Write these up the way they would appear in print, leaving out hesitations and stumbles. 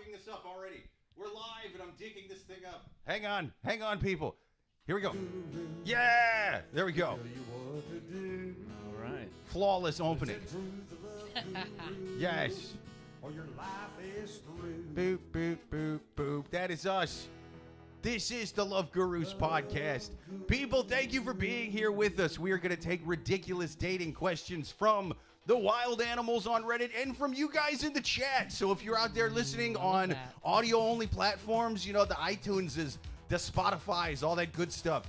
fucking this up already. We're live and I'm digging this thing up. Hang on, people. Here we go. Yeah, there we go. All right. Flawless opening. Yes. Boop, boop, boop, boop. That is us. This is the Love Gurus podcast. People, thank you for being here with us. We are going to take ridiculous dating questions from the wild animals on Reddit and from you guys in the chat. So if you're out there listening on audio-only platforms, you know, the iTuneses, the Spotifys, all that good stuff,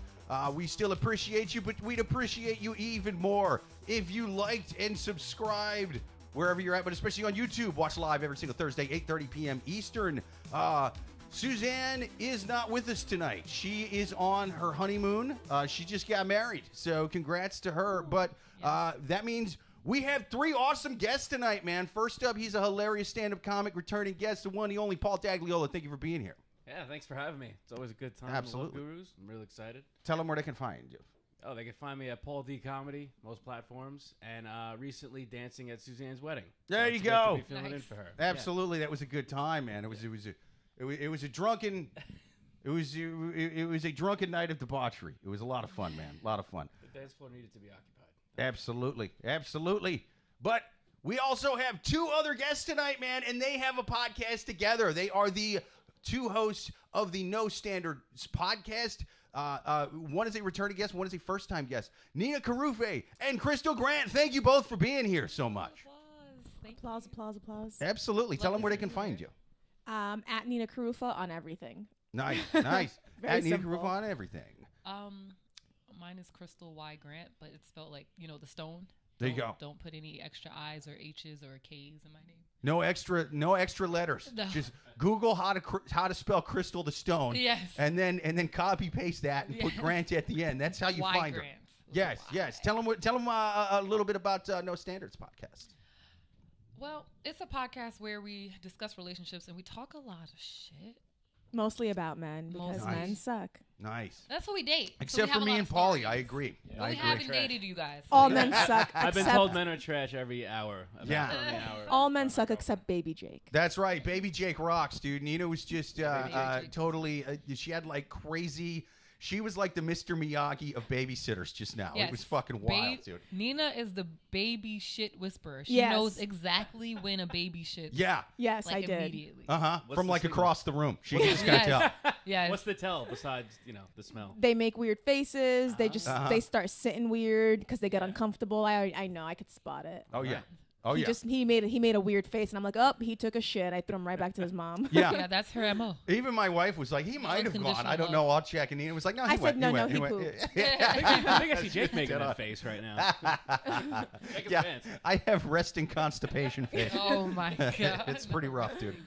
we still appreciate you, but we'd appreciate you even more if you liked and subscribed wherever you're at, but especially on YouTube. Watch live every single Thursday, 8:30 p.m. Eastern. Suzanne is not with us tonight. She is on her honeymoon. She just got married, so congrats to her. But that means we have three awesome guests tonight, man. First up, he's a hilarious stand-up comic, returning guest, the one, the only, Paul DaGliolo. Thank you for being here. Yeah, thanks for having me. It's always a good time. Absolutely. Love Gurus. I'm really excited. Tell them where they can find you. Oh, they can find me at Paul D Comedy, most platforms, and recently dancing at Suzanne's wedding. There you it's good go. to be filling in for her. Absolutely, that was a good time, man. It was a drunken, it was a drunken night of debauchery. It was a lot of fun, man. A lot of fun. The dance floor needed to be occupied. Absolutely. But we also have two other guests tonight, man, and they have a podcast together. They are the two hosts of the No Standards podcast. One is a returning guest, one is a first-time guest. Nina Karoufeh and Crystal Grant, thank you both for being here so much. Applause. Absolutely. Tell them where they can find you. At Nina Karoufeh on everything. Nice. Very Nina simple. Karoufeh on everything. Mine is Crystal Y Grant, but it's spelled like, the stone. There you go. Don't put any extra I's or H's or K's in my name. No extra letters. No. Just Google how to spell Crystal the Stone. Yes. And then copy paste that and put Grant at the end. That's how you Y find Grant. her. Yes. Tell them a little bit about No Standards podcast. Well, it's a podcast where we discuss relationships and we talk a lot of shit. Mostly about men because Nice. men suck. Nice. That's what we date. Except for me and Paulie, I agree. Yeah. But we haven't dated you guys. All men suck. I've been except- told men are trash every hour. Yeah. All men suck except Baby Jake. That's right. Baby Jake rocks, dude. Nina was just Jake. totally, she had like crazy, she was like the Mr. Miyagi of babysitters just now. Yes. It was fucking wild, dude. Nina is the baby shit whisperer. She Yes. knows exactly when a baby shits. Yeah. Yes, Like I did. immediately. What's From the like signal? across the room. She just got to tell. Yes. What's the tell besides, the smell? They make weird faces. They just they start sitting weird because they get uncomfortable. I know. I could spot it. Oh, yeah. Oh, yeah. He made a weird face, and I'm like, oh, he took a shit. I threw him right back to his mom. Yeah. Yeah, that's her MO. Even my wife was like, he might have gone. I don't know. I'll check. And Nina was like, no, he I went. said, no, went. he went. pooped. I think I see Jake making that face right now. Make Yeah, fans. I have resting constipation face. Oh my god. It's pretty rough, dude.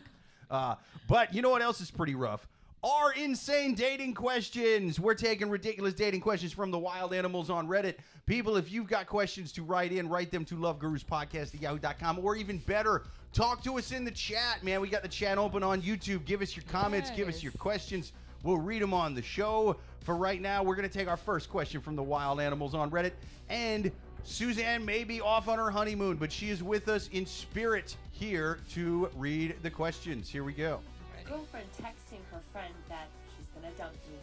But you know what else is pretty rough? Our insane dating questions. We're taking ridiculous dating questions from the wild animals on Reddit. People, if you've got questions to write them to loveguruspodcast@yahoo.com, or even better, talk to us in the chat, man. We got the chat open on YouTube. Give us your comments. Give us your questions. We'll read them on the show. For right now, we're going to take our first question from the wild animals on Reddit. And Suzanne may be off on her honeymoon, but she is with us in spirit here to read the questions. Here we go. Girlfriend texting her friend that she's gonna dump me.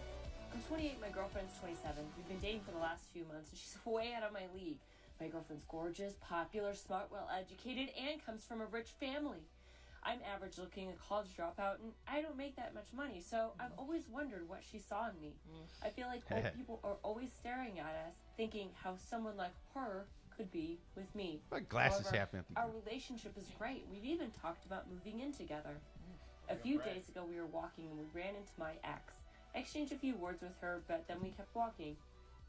I'm 28, my girlfriend's 27. We've been dating for the last few months, and she's way out of my league. My girlfriend's gorgeous, popular, smart, well-educated, and comes from a rich family. I'm average looking, a college dropout, and I don't make that much money, so I've always wondered what she saw in me. I feel like old people are always staring at us, thinking how someone like her could be with me. My glass is However, half empty. Our relationship is great. We've even talked about moving in together. A few days ago, we were walking and we ran into my ex. I exchanged a few words with her, but then we kept walking.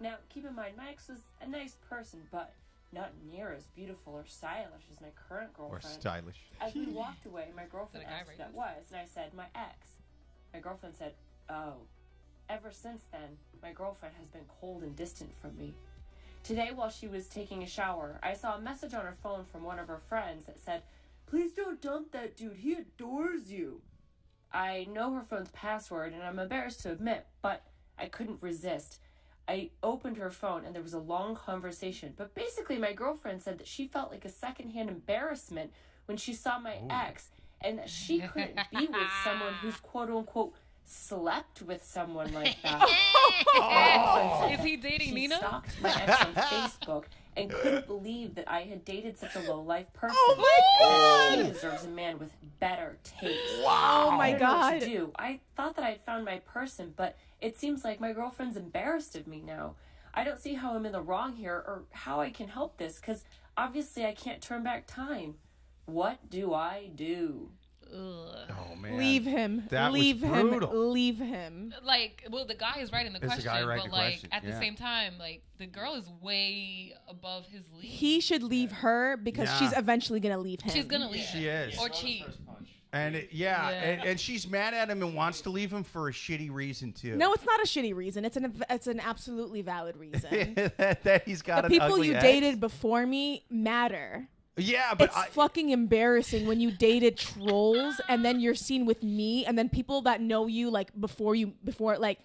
Now, keep in mind, my ex was a nice person, but not near as beautiful or stylish as my current Or girlfriend. stylish. As we walked away, my girlfriend Is that a guy asked right who that there? was, and I said, my ex. My girlfriend said, oh. Ever since then, my girlfriend has been cold and distant from me. Today, while she was taking a shower, I saw a message on her phone from one of her friends that said, please don't dump that dude, he adores you. I know her phone's password, and I'm embarrassed to admit, but I couldn't resist. I opened her phone, and there was a long conversation, but basically my girlfriend said that she felt like a secondhand embarrassment when she saw my ex, And she couldn't be with someone who's quote unquote slept with someone like that. Is he dating She Nina? stalked my ex on Facebook and couldn't believe that I had dated such a low-life person. Oh my And she deserves a man with better taste. Oh my I don't know what God. to do. I thought that I'd found my person, but it seems like my girlfriend's embarrassed of me now. I don't see how I'm in the wrong here or how I can help this, because obviously I can't turn back time. What do I do? Ugh. Oh man. Leave him. That was Leave him. brutal. Leave him. Like, well, the guy is right in the It's the question, guy right in but the like question, at yeah. the same time, like the girl is way above his league. He should leave her because Yeah. she's eventually gonna leave him. She's gonna leave. She is. Or cheat. And Yeah. and she's mad at him and wants to leave him for a shitty reason too. No, it's not a shitty reason. It's an absolutely valid reason. that he's got The an people ugly you ex. dated before me matter. Yeah, but It's fucking embarrassing when you dated trolls and then you're seen with me and then people that know you like before like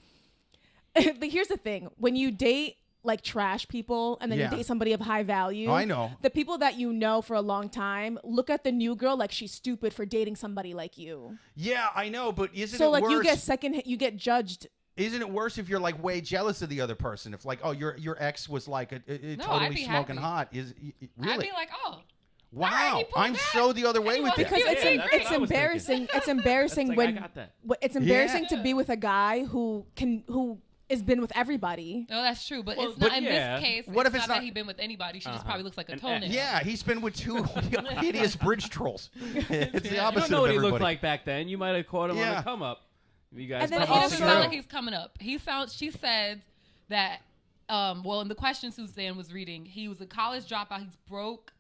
here's the thing. When you date like trash people and then Yeah. you date somebody of high value. Oh, I know. The people that you know for a long time look at the new girl like she's stupid for dating somebody like you. yeah, I know, but isn't So it like worse? you get judged. Isn't it worse if you're like way jealous of the other person? If like, oh, your ex was like a No, I'd totally be smoking happy. hot. Is really? I'd be like, oh, wow, alright, he pulled I'm that. so the other way He with wants that. Because Yeah, it's that's what I was embarrassing. It's embarrassing That's like, when I got that. it's embarrassing to be with a guy who has been with everybody. no, that's true. But Well, it's not but in yeah. this case. What it's if it's not not- that he's been with anybody? She just Uh-huh. probably looks like a An toenail. ex. Yeah, he's been with two hideous bridge trolls. It's the You opposite You don't know what of he looked everybody. like back then. You might have caught him on Yeah. the come up. You guys And then But probably he also- doesn't True. sound like he's coming up. She said that, well, in the question Suzanne was reading, he was a college dropout. He's broke,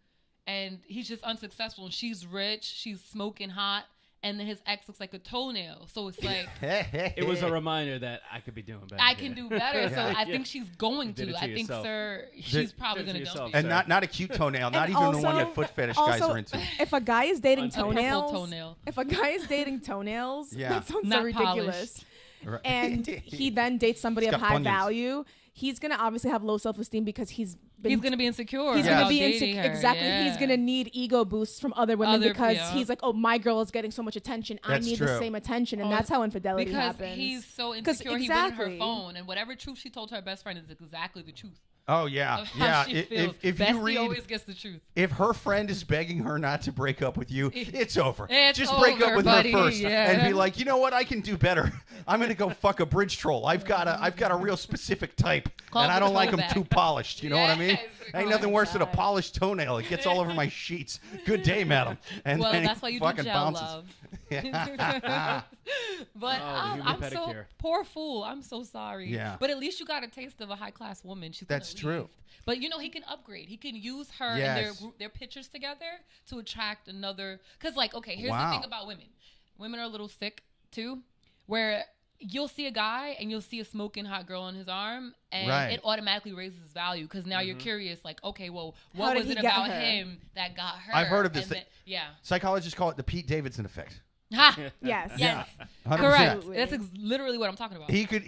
and he's just unsuccessful. And she's rich. She's smoking hot. And then his ex looks like a toenail. So it's like, It was a reminder that I could be doing better. I can do better. So Yeah. I think she's going Did to. it to I think, yourself. sir, she's probably did it going to to dump yourself. you. And not a cute toenail, not And even the one also- that foot fetish guys Also, are into. if a guy is dating A purple toenails, toenail. if a guy is dating toenails, Yeah. that sounds so Not ridiculous. Right. And he then dates somebody He's of got high bunions. value. He's gonna obviously have low self-esteem because he's He's going to be insecure. He's Yeah. gonna be about insecure. dating her. Exactly. Yeah. He's gonna need ego boosts from other women Other- because yeah. he's like, oh, my girl is getting so much attention. I That's need true. the same attention, and Oh, that's how infidelity because happens. he's so 'Cause insecure, he went in her exactly. phone, and whatever truth she told her best friend is exactly the truth Oh yeah, of how yeah. she feels. If Bestie you read, always gets the truth. if her friend is begging her not to break up with you, it's over. It's Just break up over, with buddy, her first yeah. and be like, you know what? I can do better. I'm gonna go fuck a bridge troll. I've got a real specific type, Call and I for don't the like them throwback. too polished. You know what I mean? Yes. Ain't Oh nothing my worse than a God. polished toenail. It gets all over my sheets. Good day, madam. And Well, then that's it why you do fucking gel bounces. love. Yeah. But Oh, the human I'm so pedicure. poor fool. I'm so sorry. Yeah. But at least you got a taste of a high class woman. She's gonna That's true. leave. But you know he can upgrade. He can use her and Yes. their pictures together to attract another. Because like, okay, here's Wow. the thing about women. Women are a little sick too, where you'll see a guy and you'll see a smoking hot girl on his arm, and Right. it automatically raises his value because now you're curious. Like, okay, well, How what did was he it get about her? him that got her? I've heard of this And thing. yeah. Psychologists call it the Pete Davidson effect. Ha! yes. Yeah. Yes. 100%. Correct. Absolutely. That's literally what I'm talking about. He could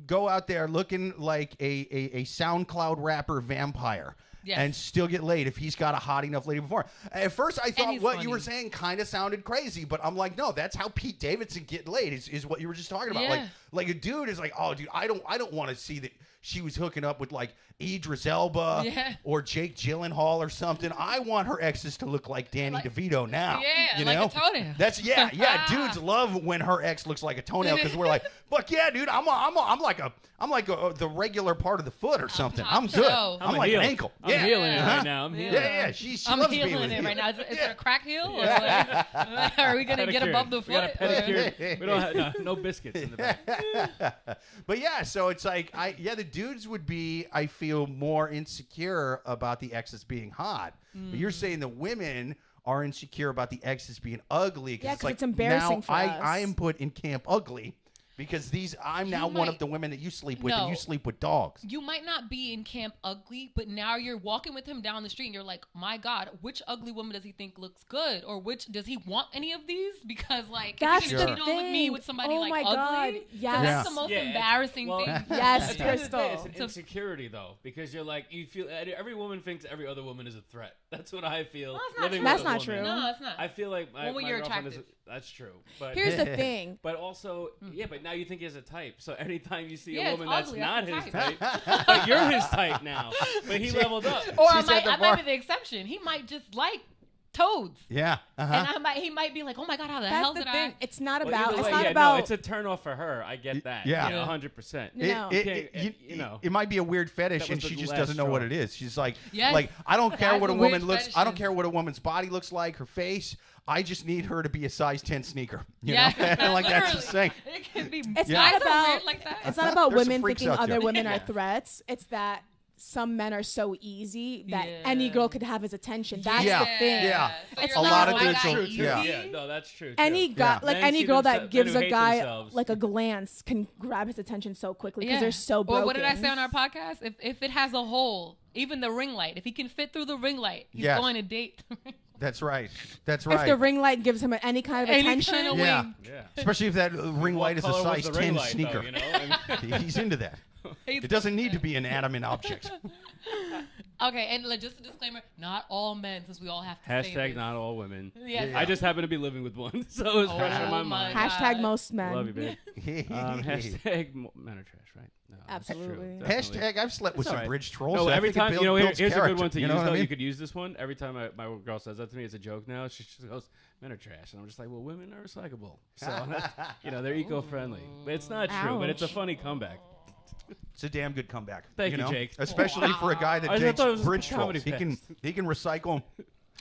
go out there looking like a SoundCloud rapper vampire. Yes. And still get laid if he's got a hot enough lady before. At first, I thought he's what funny. you were saying kind of sounded crazy, but I'm like, no, that's how Pete Davidson get laid. Is what you were just talking about. Yeah. Like a dude is like, oh, dude, I don't want to see that she was hooking up with like Idris Elba Yeah. or Jake Gyllenhaal or something. I want her exes to look like Danny DeVito now. Yeah, you like a know? toenail. That's yeah. Dudes love when her ex looks like a toenail because we're like, fuck yeah, dude. I'm like the regular part of the foot or something. top I'm good. toe. I'm like an ankle. I'm Yeah. healing it Uh-huh. right now. I'm Yeah, healing. yeah. She I'm loves being healing with it you. right now. Is it Yeah. a crack heel? Or what? Are we gonna get Pedicure. above the We got a foot? pedicure. We don't have no biscuits in the back. But yeah, so it's like the dudes would be, I feel, more insecure about the exes being hot. But you're saying the women are insecure about the exes being ugly. Yeah, it's 'cause like it's embarrassing now for I us. am put in camp ugly. Because I'm now one of the women that you sleep with, and you sleep with dogs. You might not be in camp ugly, but now you're walking with him down the street and you're like, my God, which ugly woman does he think looks good? Or which does he want any of these? Because like, that's he's the gonna cheat on with me with somebody like my ugly. God. Yes. That's the most embarrassing thing. Yes, Crystal. Crystal. It's an insecurity though, because you're like, you feel every woman thinks every other woman is a threat. That's what I feel. Well, that's not true. No, it's not. I feel like my you're girlfriend attractive. that's true. But Here's the thing. But also, but now you think he has a type. So anytime you see Yeah, a woman it's that's ugly, not that's his the type, but you're his type now. But he leveled up. Or I might be the exception. He might just like toads. Yeah. And he might be like, oh my God, how the hell did I? It's not Well, about. either It's way, not yeah, about. No, it's a turn off for her. I get that. Yeah. 100%. No. It might be a weird fetish, and was she the just last doesn't know straw. what it is. She's like, Yes. I don't care That's what a the woman weird looks. I don't fetishes. care what a woman's body looks like, her face. I just need her to be a size 10 sneaker. You Yeah. know, and like that's the thing. It can be. It's Yeah. not Guys are about. weird like that. It's not about There's some women freaks thinking out there. other women are Yeah. threats. It's that some men are so easy that Yeah. any girl could have his attention. That's Yeah. the thing. Yeah. So It's you're a like, lot oh of my dudes God, will- easy? yeah. No, that's true. Too. Any guy, like Men any see girl that themselves- gives men a who hate guy themselves. like a glance can grab his attention so quickly because Yeah. they're so broken. Or what did I say on our podcast? If it has a hole, even the ring light, if he can fit through the ring light, he's Yes. going to date. That's right. That's If right. the ring light gives him any kind of Any attention, kind of Yeah. wink. Yeah. Especially if that ring What light is a color was size the ring 10 light, sneaker. though, you know? I mean, He's into that. It doesn't need to be an adamant object. Okay, and just a disclaimer: not all men, since we all have to say Hashtag this. not all women. Yes. Yeah. I just happen to be living with one, so it's fresh in my Oh my mind. God. hashtag most men. Love you, babe. Hashtag men are trash, right? No, that's true. Absolutely. Definitely. Hashtag I've slept with It's some all right. bridge trolls. No, I every think it time, builds here's a good character. one to You use, know what though. I mean? You could use this one. Every time my girl says that to me, it's a joke now. She just goes, men are trash. And I'm just like, well, women are recyclable. So, they're eco-friendly. But it's not true, but it's a Ouch. funny comeback. It's a damn good comeback. Thank you, know? Jake. Especially for a guy that I digs thought it was a bridge comedy trolls. He can recycle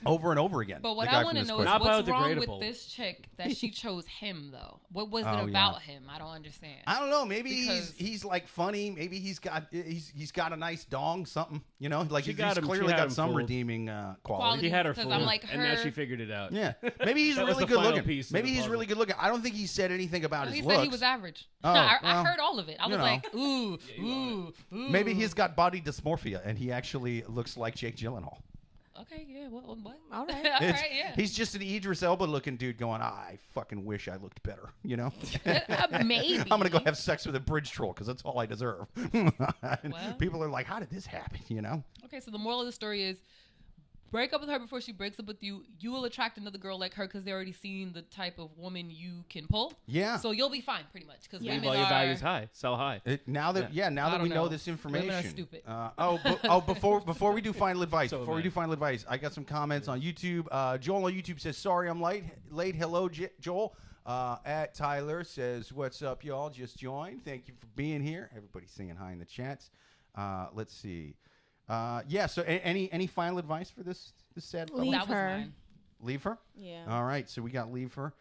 over and over again. But what the guy I from want to this know quiz. is Not what's wrong with biodegradable. this chick that she chose him though? What was Oh, it yeah. about him? I don't understand. I don't know. Maybe Because- he's like funny. Maybe he's got a nice dong, something. You know, like She he's got him- she clearly had got him some fooled. redeeming quality. Quality. He had her Because fooled, I'm like and now her- she figured it out. Yeah, maybe he's That was really the good final looking. piece of Maybe the he's puzzle. really good looking. I don't think he said anything about He his said looks. he was average. Oh, I well, heard all of it. I was you know. like, ooh. Maybe he's got body dysmorphia and he actually looks like Jake Gyllenhaal. Okay, yeah. What? All right. All It's- right, yeah. He's just an Idris Elba looking dude going, I fucking wish I looked better, you know? Maybe. I'm going to go have sex with a bridge troll because that's all I deserve. And Well. people are like, how did this happen, you know? Okay, so the moral of the story is break up with her before she breaks up with you. You will attract another girl like her because they already seen the type of woman you can pull. Yeah. So you'll be fine, pretty much. Because Leave women all your are. values high. Sell high. Now that I we don't know know. this Women are information. stupid. Before we do final advice, So before we many. do final advice, I got some comments on YouTube. Joel on YouTube says, "Sorry, I'm late. Hello, Joel." At Tyler says, "What's up, y'all? Just joined. Thank you for being here. Everybody's saying hi in the chats. Let's see. Yeah. So, any final advice for this sad fellow? Leave That was her. mine. Leave her. Yeah. All right. So we got leave her.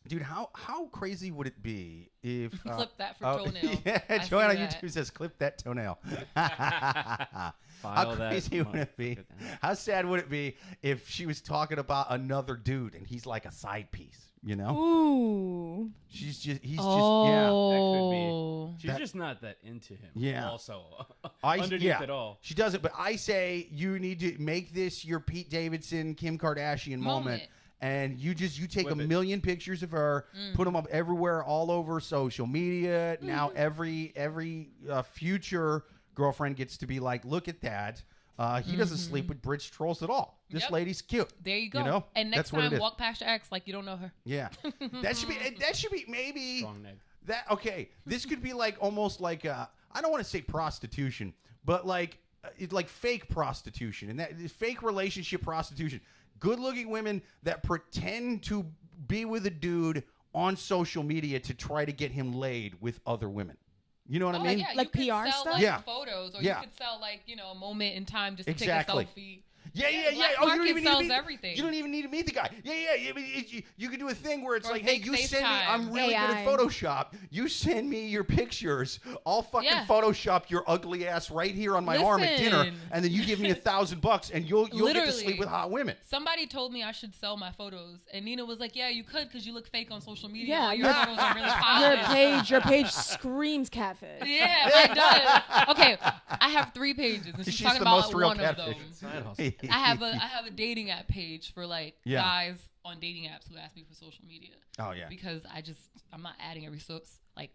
Dude, how crazy would it be if Clip that for toenail. Yeah, I Joanne on see that. YouTube says clip that toenail. How File that crazy would tomorrow. it be? How sad would it be if she was talking about another dude and he's like a side piece? You know, Ooh. he's just yeah. Oh. She's That- just not that into him. Yeah. Also, underneath yeah. it all. She does it, but I say you need to make this your Pete Davidson, Kim Kardashian moment. And you take Whip a it. million pictures of her, put them up everywhere, all over social media. Now every future girlfriend gets to be like, look at that. He doesn't sleep with bridge trolls at all. This Yep. lady's cute. There you go. You know? And next That's what it time, is. walk past your ex like you don't know her. Yeah, that should be maybe Strong neg. that. Okay, this could be like almost like I don't want to say prostitution, but like it's like fake prostitution and that fake relationship prostitution. Good-looking women that pretend to be with a dude on social media to try to get him laid with other women. You know what I mean? Yeah, Like you could PR sell, stuff? like, Yeah. photos, or Yeah. you could sell like a moment in time just to Exactly. take a selfie. Yeah. Black Oh, market sells everything. You don't even need to meet the guy. Yeah. You can do a thing where it's Or like, hey, fake you send me. FaceTime. I'm really good at AI. Photoshop. You send me your pictures. I'll fucking Photoshop your ugly ass right here on my arm at dinner, Listen. and then you give me $1,000, and you'll get to Literally. sleep with hot women. Somebody told me I should sell my photos, and Nina was like, "Yeah, you could, because you look fake on social media. Yeah, All your photos are really polished." Your page screams catfish. Yeah, it does. Okay, I have 3 pages, and she's She's talking the about most real one of catfish. them. Side hustle. I have a dating app page for like guys on dating apps who ask me for social media. Oh yeah. Because I'm not adding every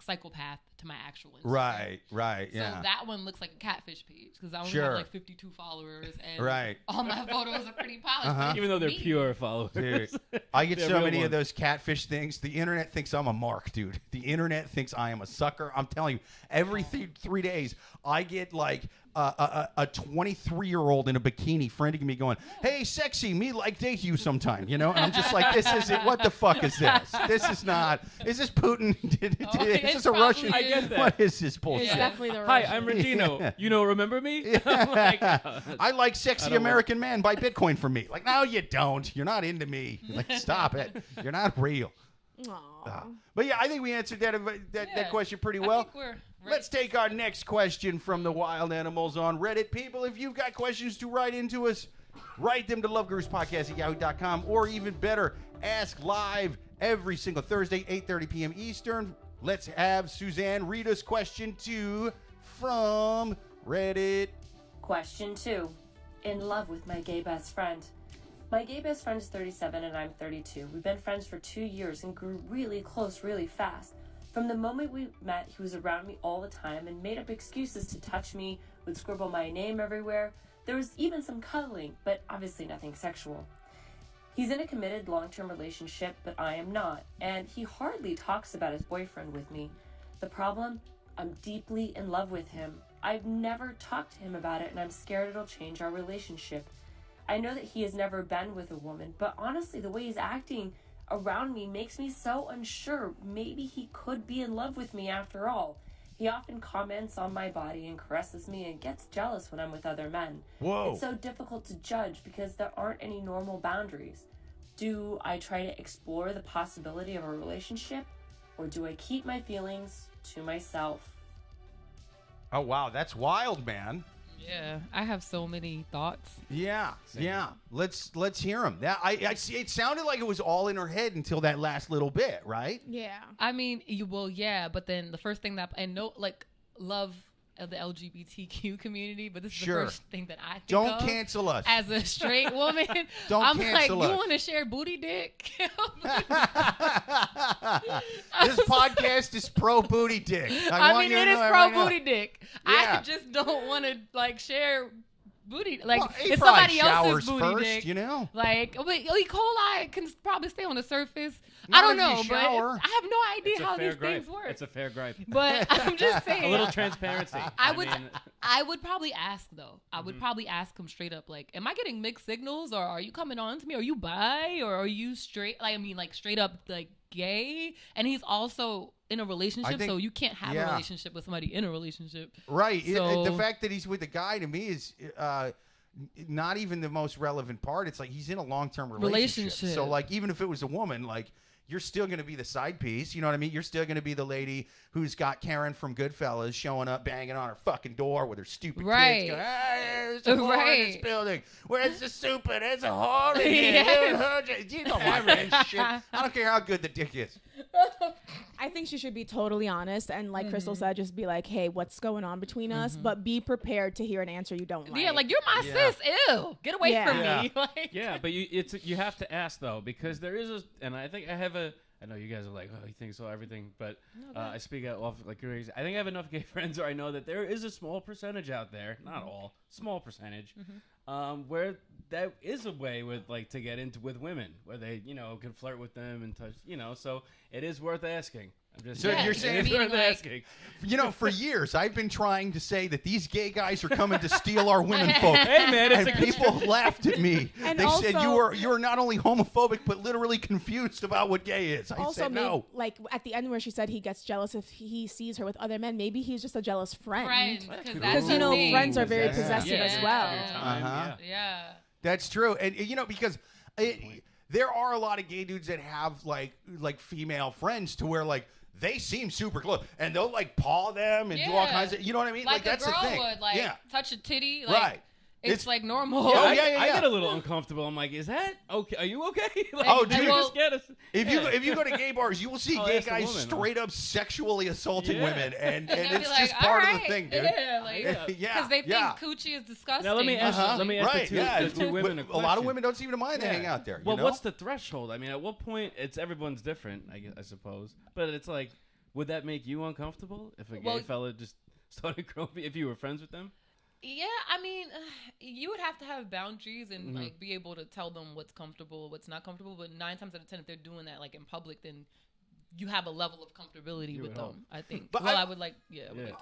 psychopath to my actual Instagram. Right. So Yeah. that one looks like a catfish page because I only Sure. have like 52 followers and all my photos are pretty polished. Uh-huh. but Even though they're me. pure followers. Dude, I get They're so real many of ones. those catfish things. The internet thinks I'm a mark, dude. The internet thinks I am a sucker. I'm telling you, every 3 days, I get like a 23-year-old in a bikini friending me going, hey, sexy, me like date you sometime, you know? And I'm just like, this isn't, what the fuck is this? This is not, is this Putin? Is this a Russian? I get that. What is this bullshit? It's definitely the Hi, Russian. I'm Regino. Yeah. You know, remember me? I'm like, I like Sexy don't American Man. Buy Bitcoin from me. Like, no, you don't. You're not into me. Like, stop it. You're not real. Aw. But yeah, I think we answered that question pretty I well. think we're Let's take our next question from the wild animals on Reddit. People, if you've got questions to write into us, write them to loveguruspodcast@yahoo.com, or even better, ask live every single Thursday, 8:30 p.m. Eastern. Let's have Suzanne read us question 2 from Reddit. Question 2. In love with my gay best friend. My gay best friend is 37 and I'm 32. We've been friends for 2 years and grew really close really fast. From the moment we met, he was around me all the time and made up excuses to touch me, would scribble my name everywhere. There was even some cuddling, but obviously nothing sexual. He's in a committed long-term relationship, but I am not, and he hardly talks about his boyfriend with me. The problem? I'm deeply in love with him. I've never talked to him about it, and I'm scared it'll change our relationship. I know that he has never been with a woman, but honestly, the way he's acting around me makes me so unsure. Maybe he could be in love with me after all. He often comments on my body and caresses me and gets jealous when I'm with other men. Whoa. It's so difficult to judge because there aren't any normal boundaries. Do I try to explore the possibility of a relationship, or do I keep my feelings to myself? Oh, wow. That's wild, man. Yeah, I have so many thoughts. Yeah. Let's hear them. I see. It sounded like it was all in her head until that last little bit, right? Yeah. I mean, but then the first thing love of the LGBTQ community, but this is Sure. the first thing that I think Don't of cancel us. as a straight woman. Don't I'm like, cancel us. you want to share booty dick? This podcast is pro booty dick. I want mean, you to it know is that pro right now. booty dick. Yeah. I just don't want to share booty. Like, Well, he it's probably somebody else's showers booty first, dick. you know? Like, but E. coli can probably stay on the surface. Not I don't if you know, but shower. I have no idea it's a how fair these gripe. things work. It's a fair gripe. But I'm just saying. A little transparency. I would probably ask though. I would probably ask him straight up, like, am I getting mixed signals, or are you coming on to me? Are you bi, or are you straight? Like, I mean, like straight up like gay. And he's also in a relationship, think- so you can't have yeah. a relationship with somebody in a relationship. Right. So- The fact that he's with a guy to me is not even the most relevant part. It's like he's in a long-term relationship. So like, even if it was a woman, like, you're still going to be the side piece. You know what I mean? You're still going to be the lady who's got Karen from Goodfellas showing up, banging on her fucking door with her stupid Right. kids. Going, there's a whore in this Right. building. Where's the soup? And there's a whore in here. Yes. You don't want that shit. I don't care how good the dick is. I think she should be totally honest and, like Crystal said, just be like, hey, what's going on between us? But be prepared to hear an answer you don't like. Yeah, like, you're my Yeah. sis. Ew, get away Yeah. from Yeah. me. Like, Yeah, but you have to ask though, because there is and I think I know you guys are like, oh, you think so, everything, but I speak out off like crazy. I think I have enough gay friends where I know that there is a small percentage out there, not all, small percentage, where that is a way with like to get into with women, where they can flirt with them and touch, so it is worth asking. I'm just So you're saying it's worth like- asking. For years, I've been trying to say that these gay guys are coming to steal our women folk. Hey man, it's And a good people laughed at me. And They said also- you are not only homophobic but literally confused about what gay is. I also, said no. like at the end where she said he gets jealous if he sees her with other men, maybe he's just a jealous friend. friends, Because because Because, friends are very Possessive. possessive Yeah. as well. Your time, Uh-huh. yeah. Yeah. That's true. And because there are a lot of gay dudes that have like female friends to where like they seem super close and they'll like paw them and do all kinds of, you know what I mean? Like that's a girl the thing. would touch a titty. Like, right. It's like normal. Yeah, I get a little uncomfortable. I'm like, is that okay? Are you okay? Like, Oh, dude. If you go to gay bars, you will see gay that's the guys woman, straight up sexually assaulting women, and They'll be it's like, just part of the "Alright." thing, dude. Yeah, like, Yeah, because they think coochie is disgusting. Now let me ask right, the two women a lot of question. women don't seem to mind to hang out there. Well, you know? what's the threshold? I mean, at what point everyone's different, I suppose. But it's like, would that make you uncomfortable if a gay fella just started groping if you were friends with them? Yeah, I mean, you would have to have boundaries and like be able to tell them what's comfortable, what's not comfortable. But 9 times out of 10, if they're doing that like in public, then you have a level of comfortability with them. I think. But I would like,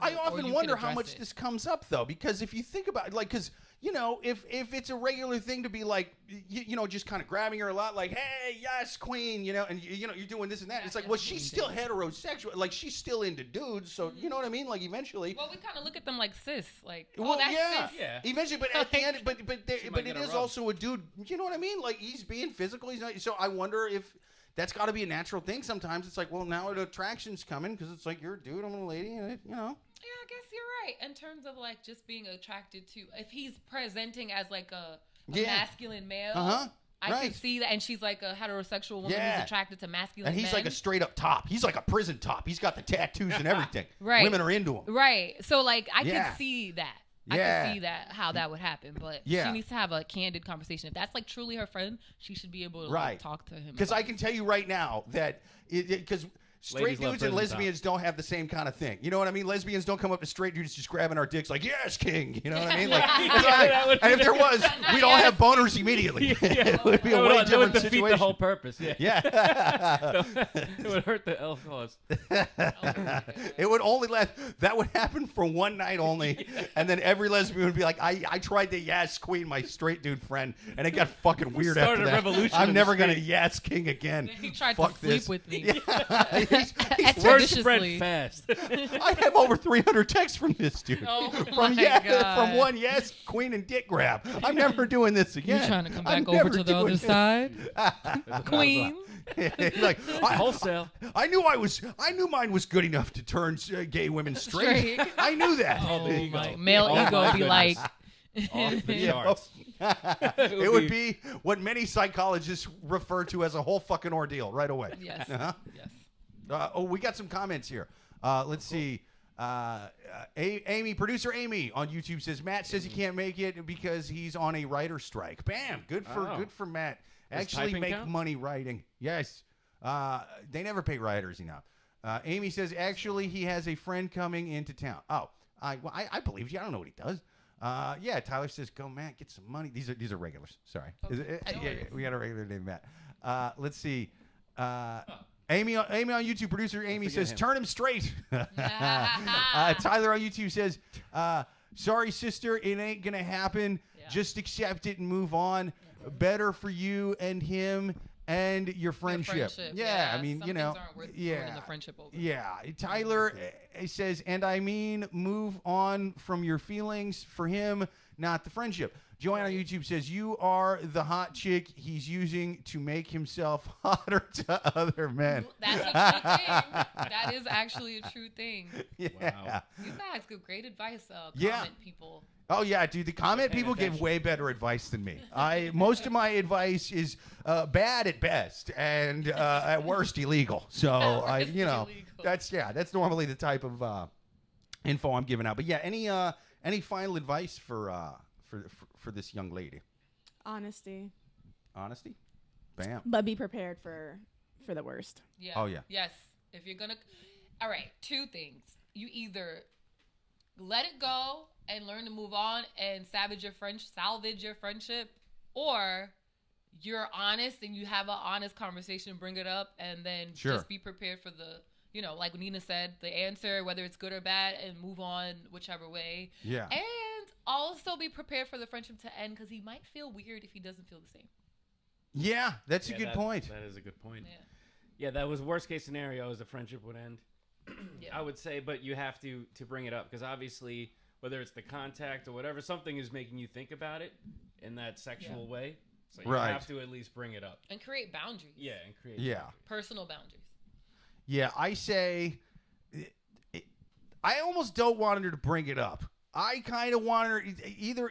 I often wonder how much this comes up though, because if you think about it, like, because if it's a regular thing to be like, just kind of grabbing her a lot, like, hey, yes, queen, and you're doing this and that. It's like, well, she's still heterosexual, like she's still into dudes, so you know what I mean? Like eventually. Well, we kind of look at them like cis, like, well, that's yeah, cis. Yeah. eventually, but at the end, but it is rub. also a dude. You know what I mean? Like he's being physical. He's not. So I wonder if. That's got to be a natural thing. Sometimes it's like, well, now an attraction's coming because it's like you're a dude, I'm a lady, and Yeah, I guess you're right. In terms of like just being attracted to, if he's presenting as like a masculine male, I could see that. And she's like a heterosexual woman who's attracted to masculine and he's men. like a straight up top. He's like a prison top. He's got the tattoos and everything. Right. Women are into him. Right. So like I could see that. I Yeah. can see that how that would happen, but she needs to have a candid conversation. If that's like truly her friend, she should be able to like, talk to him. Because I can tell you right now that because straight Ladies love dudes and prison lesbians don't have the same kind of thing. You know what I mean? Lesbians don't come up to straight dudes just grabbing our dicks like, yes, king. You know what I mean? Like, and if there was, we'd all have boners immediately. It would be a way different It would defeat situation. the whole purpose. Yeah. Yeah. It would hurt the elf cause. It would only last. That would happen for one night only, and then every lesbian would be like, "I tried to yes queen my straight dude friend, and it got fucking weird Started after a that. revolution I'm in the never gonna street." yes king again. He tried Fuck to sleep this. with me. Yeah. He's Word Expeditiously. spread fast. I have over 300 texts from this dude. Oh from my God. from one yes queen and dick grab. I'm never doing this again. You trying to come I'm back over never to the doing other this. side, queen? Like Wholesale. I knew mine was good enough to turn gay women straight. Straight. I knew that. Oh There you my go. male Oh ego my be goodness. like, Off the Yeah. charts. It would be what many psychologists refer to as a whole fucking ordeal right away. yes, Uh-huh. yes. We got some comments here. Let's see. Amy, producer Amy on YouTube says Matt says he can't make it because he's on a writer strike. Bam, good for Matt. Does Actually typing make count? money writing. Yes. They never pay writers enough. Amy says actually he has a friend coming into town. Oh, I believe you. I don't know what he does. Yeah, Tyler says go Matt, get some money. These are regulars. Sorry. Yeah, we got a regular named Matt. Let's see. Amy on YouTube, producer Amy says, turn him straight. Tyler on YouTube says, sorry, sister, it ain't going to happen. Yeah. Just accept it and move on. Better for you and him and your friendship. Yeah, I mean, some you know. things aren't worth ruining the friendship over. Yeah. Tyler says, and I mean, move on from your feelings for him, not the friendship. Joanne on YouTube says, you are the hot chick he's using to make himself hotter to other men. That's a true thing. That is actually a true thing. Yeah. Wow. You guys give great advice, Yeah. comment people. Oh, yeah, dude. The comment paying people give attention. way better advice than me. Most of my advice is bad at best and at worst illegal. So, At worst illegal. that's normally the type of info I'm giving out. But yeah, any final advice for this young lady? Honesty. Honesty? Bam. But be prepared for the worst. Yeah. Oh, yeah. Yes. If you're gonna, all right. 2 things. You either let it go and learn to move on and salvage your friendship, or you're honest and you have an honest conversation, bring it up, and then just be prepared for the, like Nina said, the answer, whether it's good or bad, and move on whichever way. Yeah. And also be prepared for the friendship to end, because he might feel weird if he doesn't feel the same. Yeah, that's a good point. That is a good point. Yeah. Yeah, that was worst case scenario is the friendship would end. Yeah. I would say, but you have to bring it up, because obviously, whether it's the contact or whatever, something is making you think about it. in that sexual way. So you Right. have to at least bring it up. And create boundaries. Yeah, and create. Yeah. boundaries. Personal boundaries. Yeah, I say, I almost don't want her to bring it up. I kind of want her either,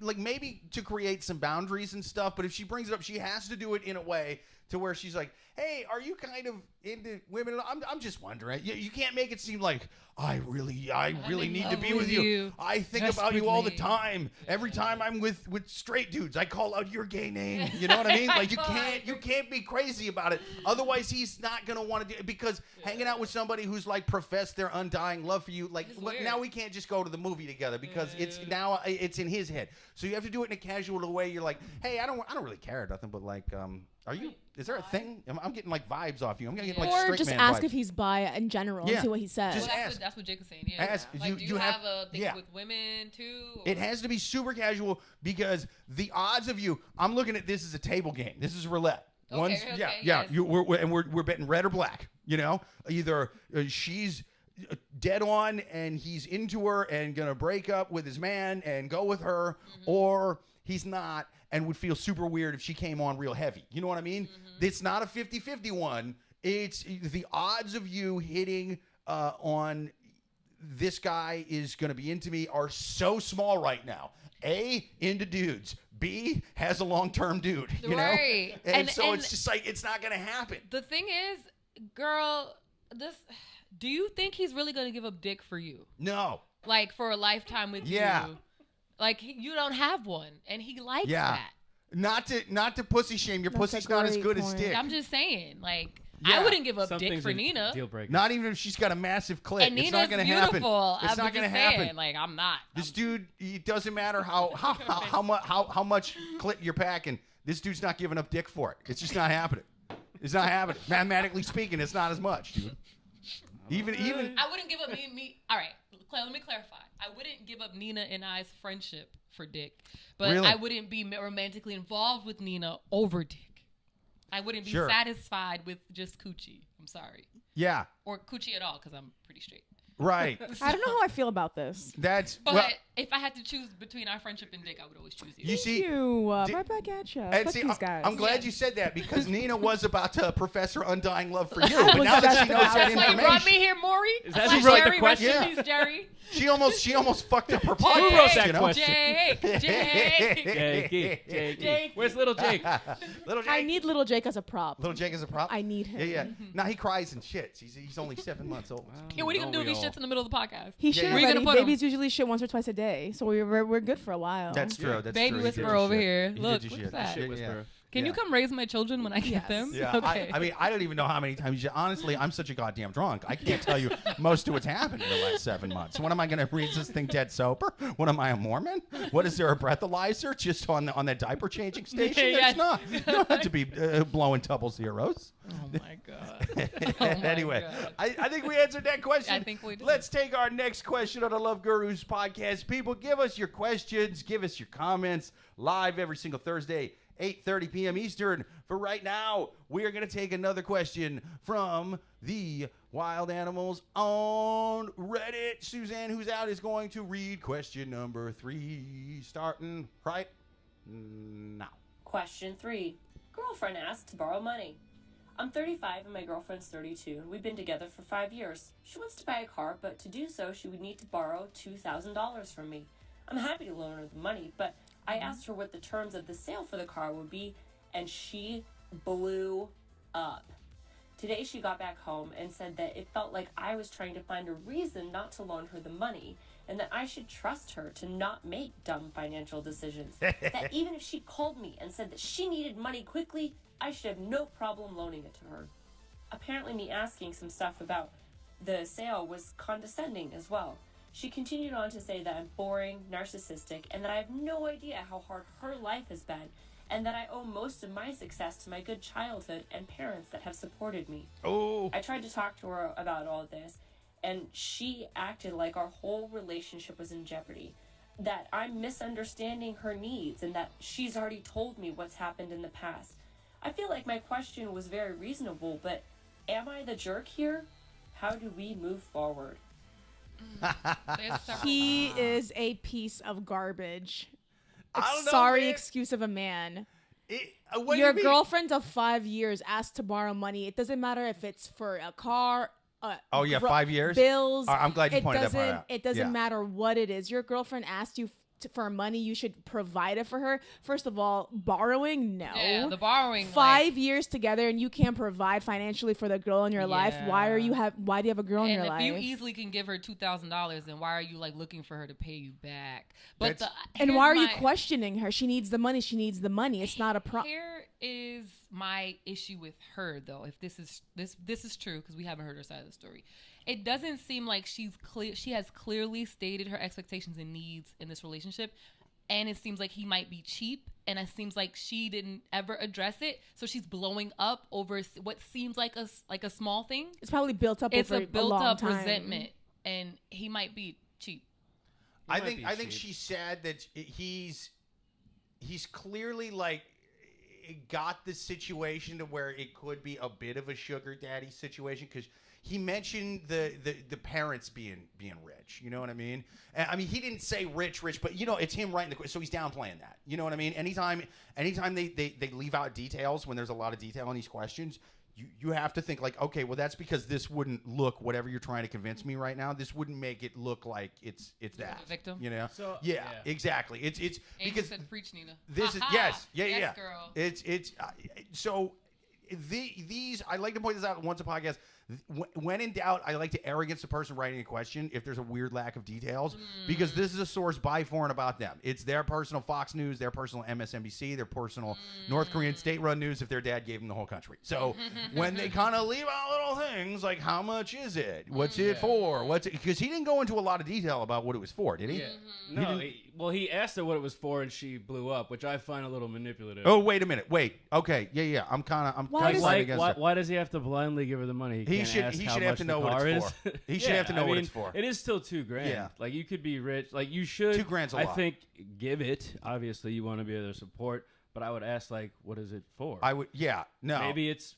like maybe to create some boundaries and stuff, but if she brings it up, she has to do it in a way to where she's like, hey, are you kind of into women? I'm just wondering. You can't make it seem like, I really need to be with you. I think about you all the time. Every time I'm with straight dudes, I call out your gay name. You know what I mean? Like you can't be crazy about it. Otherwise, he's not gonna want to do it, because hanging out with somebody who's like professed their undying love for you, like now we can't just go to the movie together because it's in his head. So you have to do it in a casual way. You're like, hey, I don't really care or nothing, but like, are you? Is there a thing? I'm getting like vibes off you. I'm getting like straight or just man ask vibes. if he's bi in general and see what he says. Just Well, ask. that's what Jake was saying. Yeah. Ask. Like, do you have a thing yeah. with women too? Or? It has to be super casual because the odds of you. I'm looking at this as a table game. This is roulette. Okay, yes. We're betting red or black. You know, either she's dead on and he's into her and gonna break up with his man and go with her, or he's not and would feel super weird if she came on real heavy. You know what I mean? It's not a 50-50 one. It's the odds of you hitting on this guy is going to be into me are so small right now. A, into dudes. B, has a long-term dude. You know? Right. And so it's just like, it's not going to happen. The thing is, girl, do you think he's really going to give up dick for you? No. Like, for a lifetime with you? Like, you don't have one, and he likes that. Not to pussy shame. Your That's pussy's a not as great good as point. dick. I'm just saying, like, Yeah. I wouldn't give up Some dick things for are Nina. Deal breaker. Not even if she's got a massive clit. And It's Nina's not going to happen. beautiful. It's I'm not going to just happen. saying, like, I'm not. This dude, it doesn't matter how much clit you're packing. This dude's not giving up dick for it. It's just not happening. It's not happening. Mathematically speaking, it's not as much, dude. Even I wouldn't give up me. All right, let me clarify. I wouldn't give up Nina and I's friendship for dick, but Really? I wouldn't be romantically involved with Nina over dick. I wouldn't be satisfied with just coochie. I'm sorry. Yeah. Or coochie at all, because I'm pretty straight. Right. I don't know how I feel about this. That's But if I had to choose between our friendship and dick, I would always choose you. you see. Right back at you. And Fuck see, these guys. I'm glad you said that because Nina was about to profess her undying love for you. I But was now that just she knows about that to. That's why you brought me information, here, Maury. Is that Slash who wrote the Jerry, rest in question? peace, Jerry. she almost fucked up her Who podcast. wrote that you know? question? Jake. Jake. Where's little Jake? Little Jake. I need little Jake as a prop. Little Jake is a prop. I need him. Yeah. Now he cries and shits. He's only 7 months old. Yeah, what are you going to do if he shits in the middle of the podcast? He should yeah. Where you already. gonna put him? Babies usually shit once or twice a day, so we're good for a while. That's true. That's Baby true. He whisperer did his over shit. here. He Look, did his what's shit. that? Shit Yeah. whisperer. Can you come raise my children when I get Yes. them? Yeah, Okay. I mean, I don't even know how many times. Honestly, I'm such a goddamn drunk. I can't tell you most of what's happened in the last 7 months. When am I going to read this thing dead sober? What am I, a Mormon? What is there, a breathalyzer just on that diaper changing station? Yes. There's not. You don't have to be blowing double zeros. Oh my god. Oh my Anyway, God. I think we answered that question. I think we did. Let's take our next question on the Love Gurus podcast. People, give us your questions. Give us your comments live every single Thursday, 8:30 p.m. Eastern. For right now, we are going to take another question from the Wild Animals on Reddit. Suzanne, who's out, is going to read question number 3, starting right now. Question 3. Girlfriend asked to borrow money. I'm 35 and my girlfriend's 32, and we've been together for 5 years. She wants to buy a car, but to do so, she would need to borrow $2,000 from me. I'm happy to loan her the money, but I asked her what the terms of the sale for the car would be, and she blew up. Today she got back home and said that it felt like I was trying to find a reason not to loan her the money, and that I should trust her to not make dumb financial decisions. That even if she called me and said that she needed money quickly, I should have no problem loaning it to her. Apparently me asking some stuff about the sale was condescending as well. She continued on to say that I'm boring, narcissistic, and that I have no idea how hard her life has been, and that I owe most of my success to my good childhood and parents that have supported me. Oh. I tried to talk to her about all of this, and she acted like our whole relationship was in jeopardy, that I'm misunderstanding her needs, and that she's already told me what's happened in the past. I feel like my question was very reasonable, but am I the jerk here? How do we move forward? There's several- He is a piece of garbage. I don't know, sorry man. excuse of a man. What do Your you mean? girlfriend of 5 years asked to borrow money. It doesn't matter if it's for a car. 5 years? Bills. I'm glad you pointed that part out. It doesn't Yeah. matter what it is. Your girlfriend asked you for money. You should provide it for her. First of all, borrowing, no. Yeah, the borrowing. 5 years together and you can't provide financially for the girl in your life. Why do you have a girl in your life? And if you easily can give her $2,000, then why are you like looking for her to pay you back? But and why are you questioning her? She needs the money. She needs the money. It's not a problem. Here is my issue with her, though. If this is true, because we haven't heard her side of the story, it doesn't seem like she has clearly stated her expectations and needs in this relationship, and it seems like he might be cheap, and it seems like she didn't ever address it, so she's blowing up over what seems like a small thing. It's probably built up. It's over a built long up time. resentment, and he might be cheap. I think she's sad that he's clearly like got the situation to where it could be a bit of a sugar daddy situation, because he mentioned the parents being rich. You know what I mean? And, I mean, he didn't say rich, but it's him writing the question, so he's downplaying that. You know what I mean? Anytime they leave out details when there's a lot of detail in these questions, you have to think like, okay, well, that's because this wouldn't look, whatever you're trying to convince me right now, this wouldn't make it look like it's that victim. So, yeah, exactly. It's and because said, preach, Nina. This is yes, girl. It's so these I like to point this out once a podcast. When in doubt, I like to err against the person writing a question if there's a weird lack of details, because this is a source by, for, and about them. It's their personal Fox News, their personal MSNBC, their personal North Korean state-run news if their dad gave them the whole country. So when they kind of leave out little things like how much is it? What's it for? Because he didn't go into a lot of detail about what it was for, did he? Yeah. No, he asked her what it was for, and she blew up, which I find a little manipulative. Oh, wait a minute. Wait. Okay. Yeah. I'm kind of Why does he have to blindly give her the money? He should have to know what it's for. He should have to know what it's for. It is still $2,000. Yeah. Like, you could be rich. Like, you should. $2,000's a lot. I think give it. Obviously, you want to be able to support, but I would ask, like, what is it for? I would. Yeah. No. Maybe it's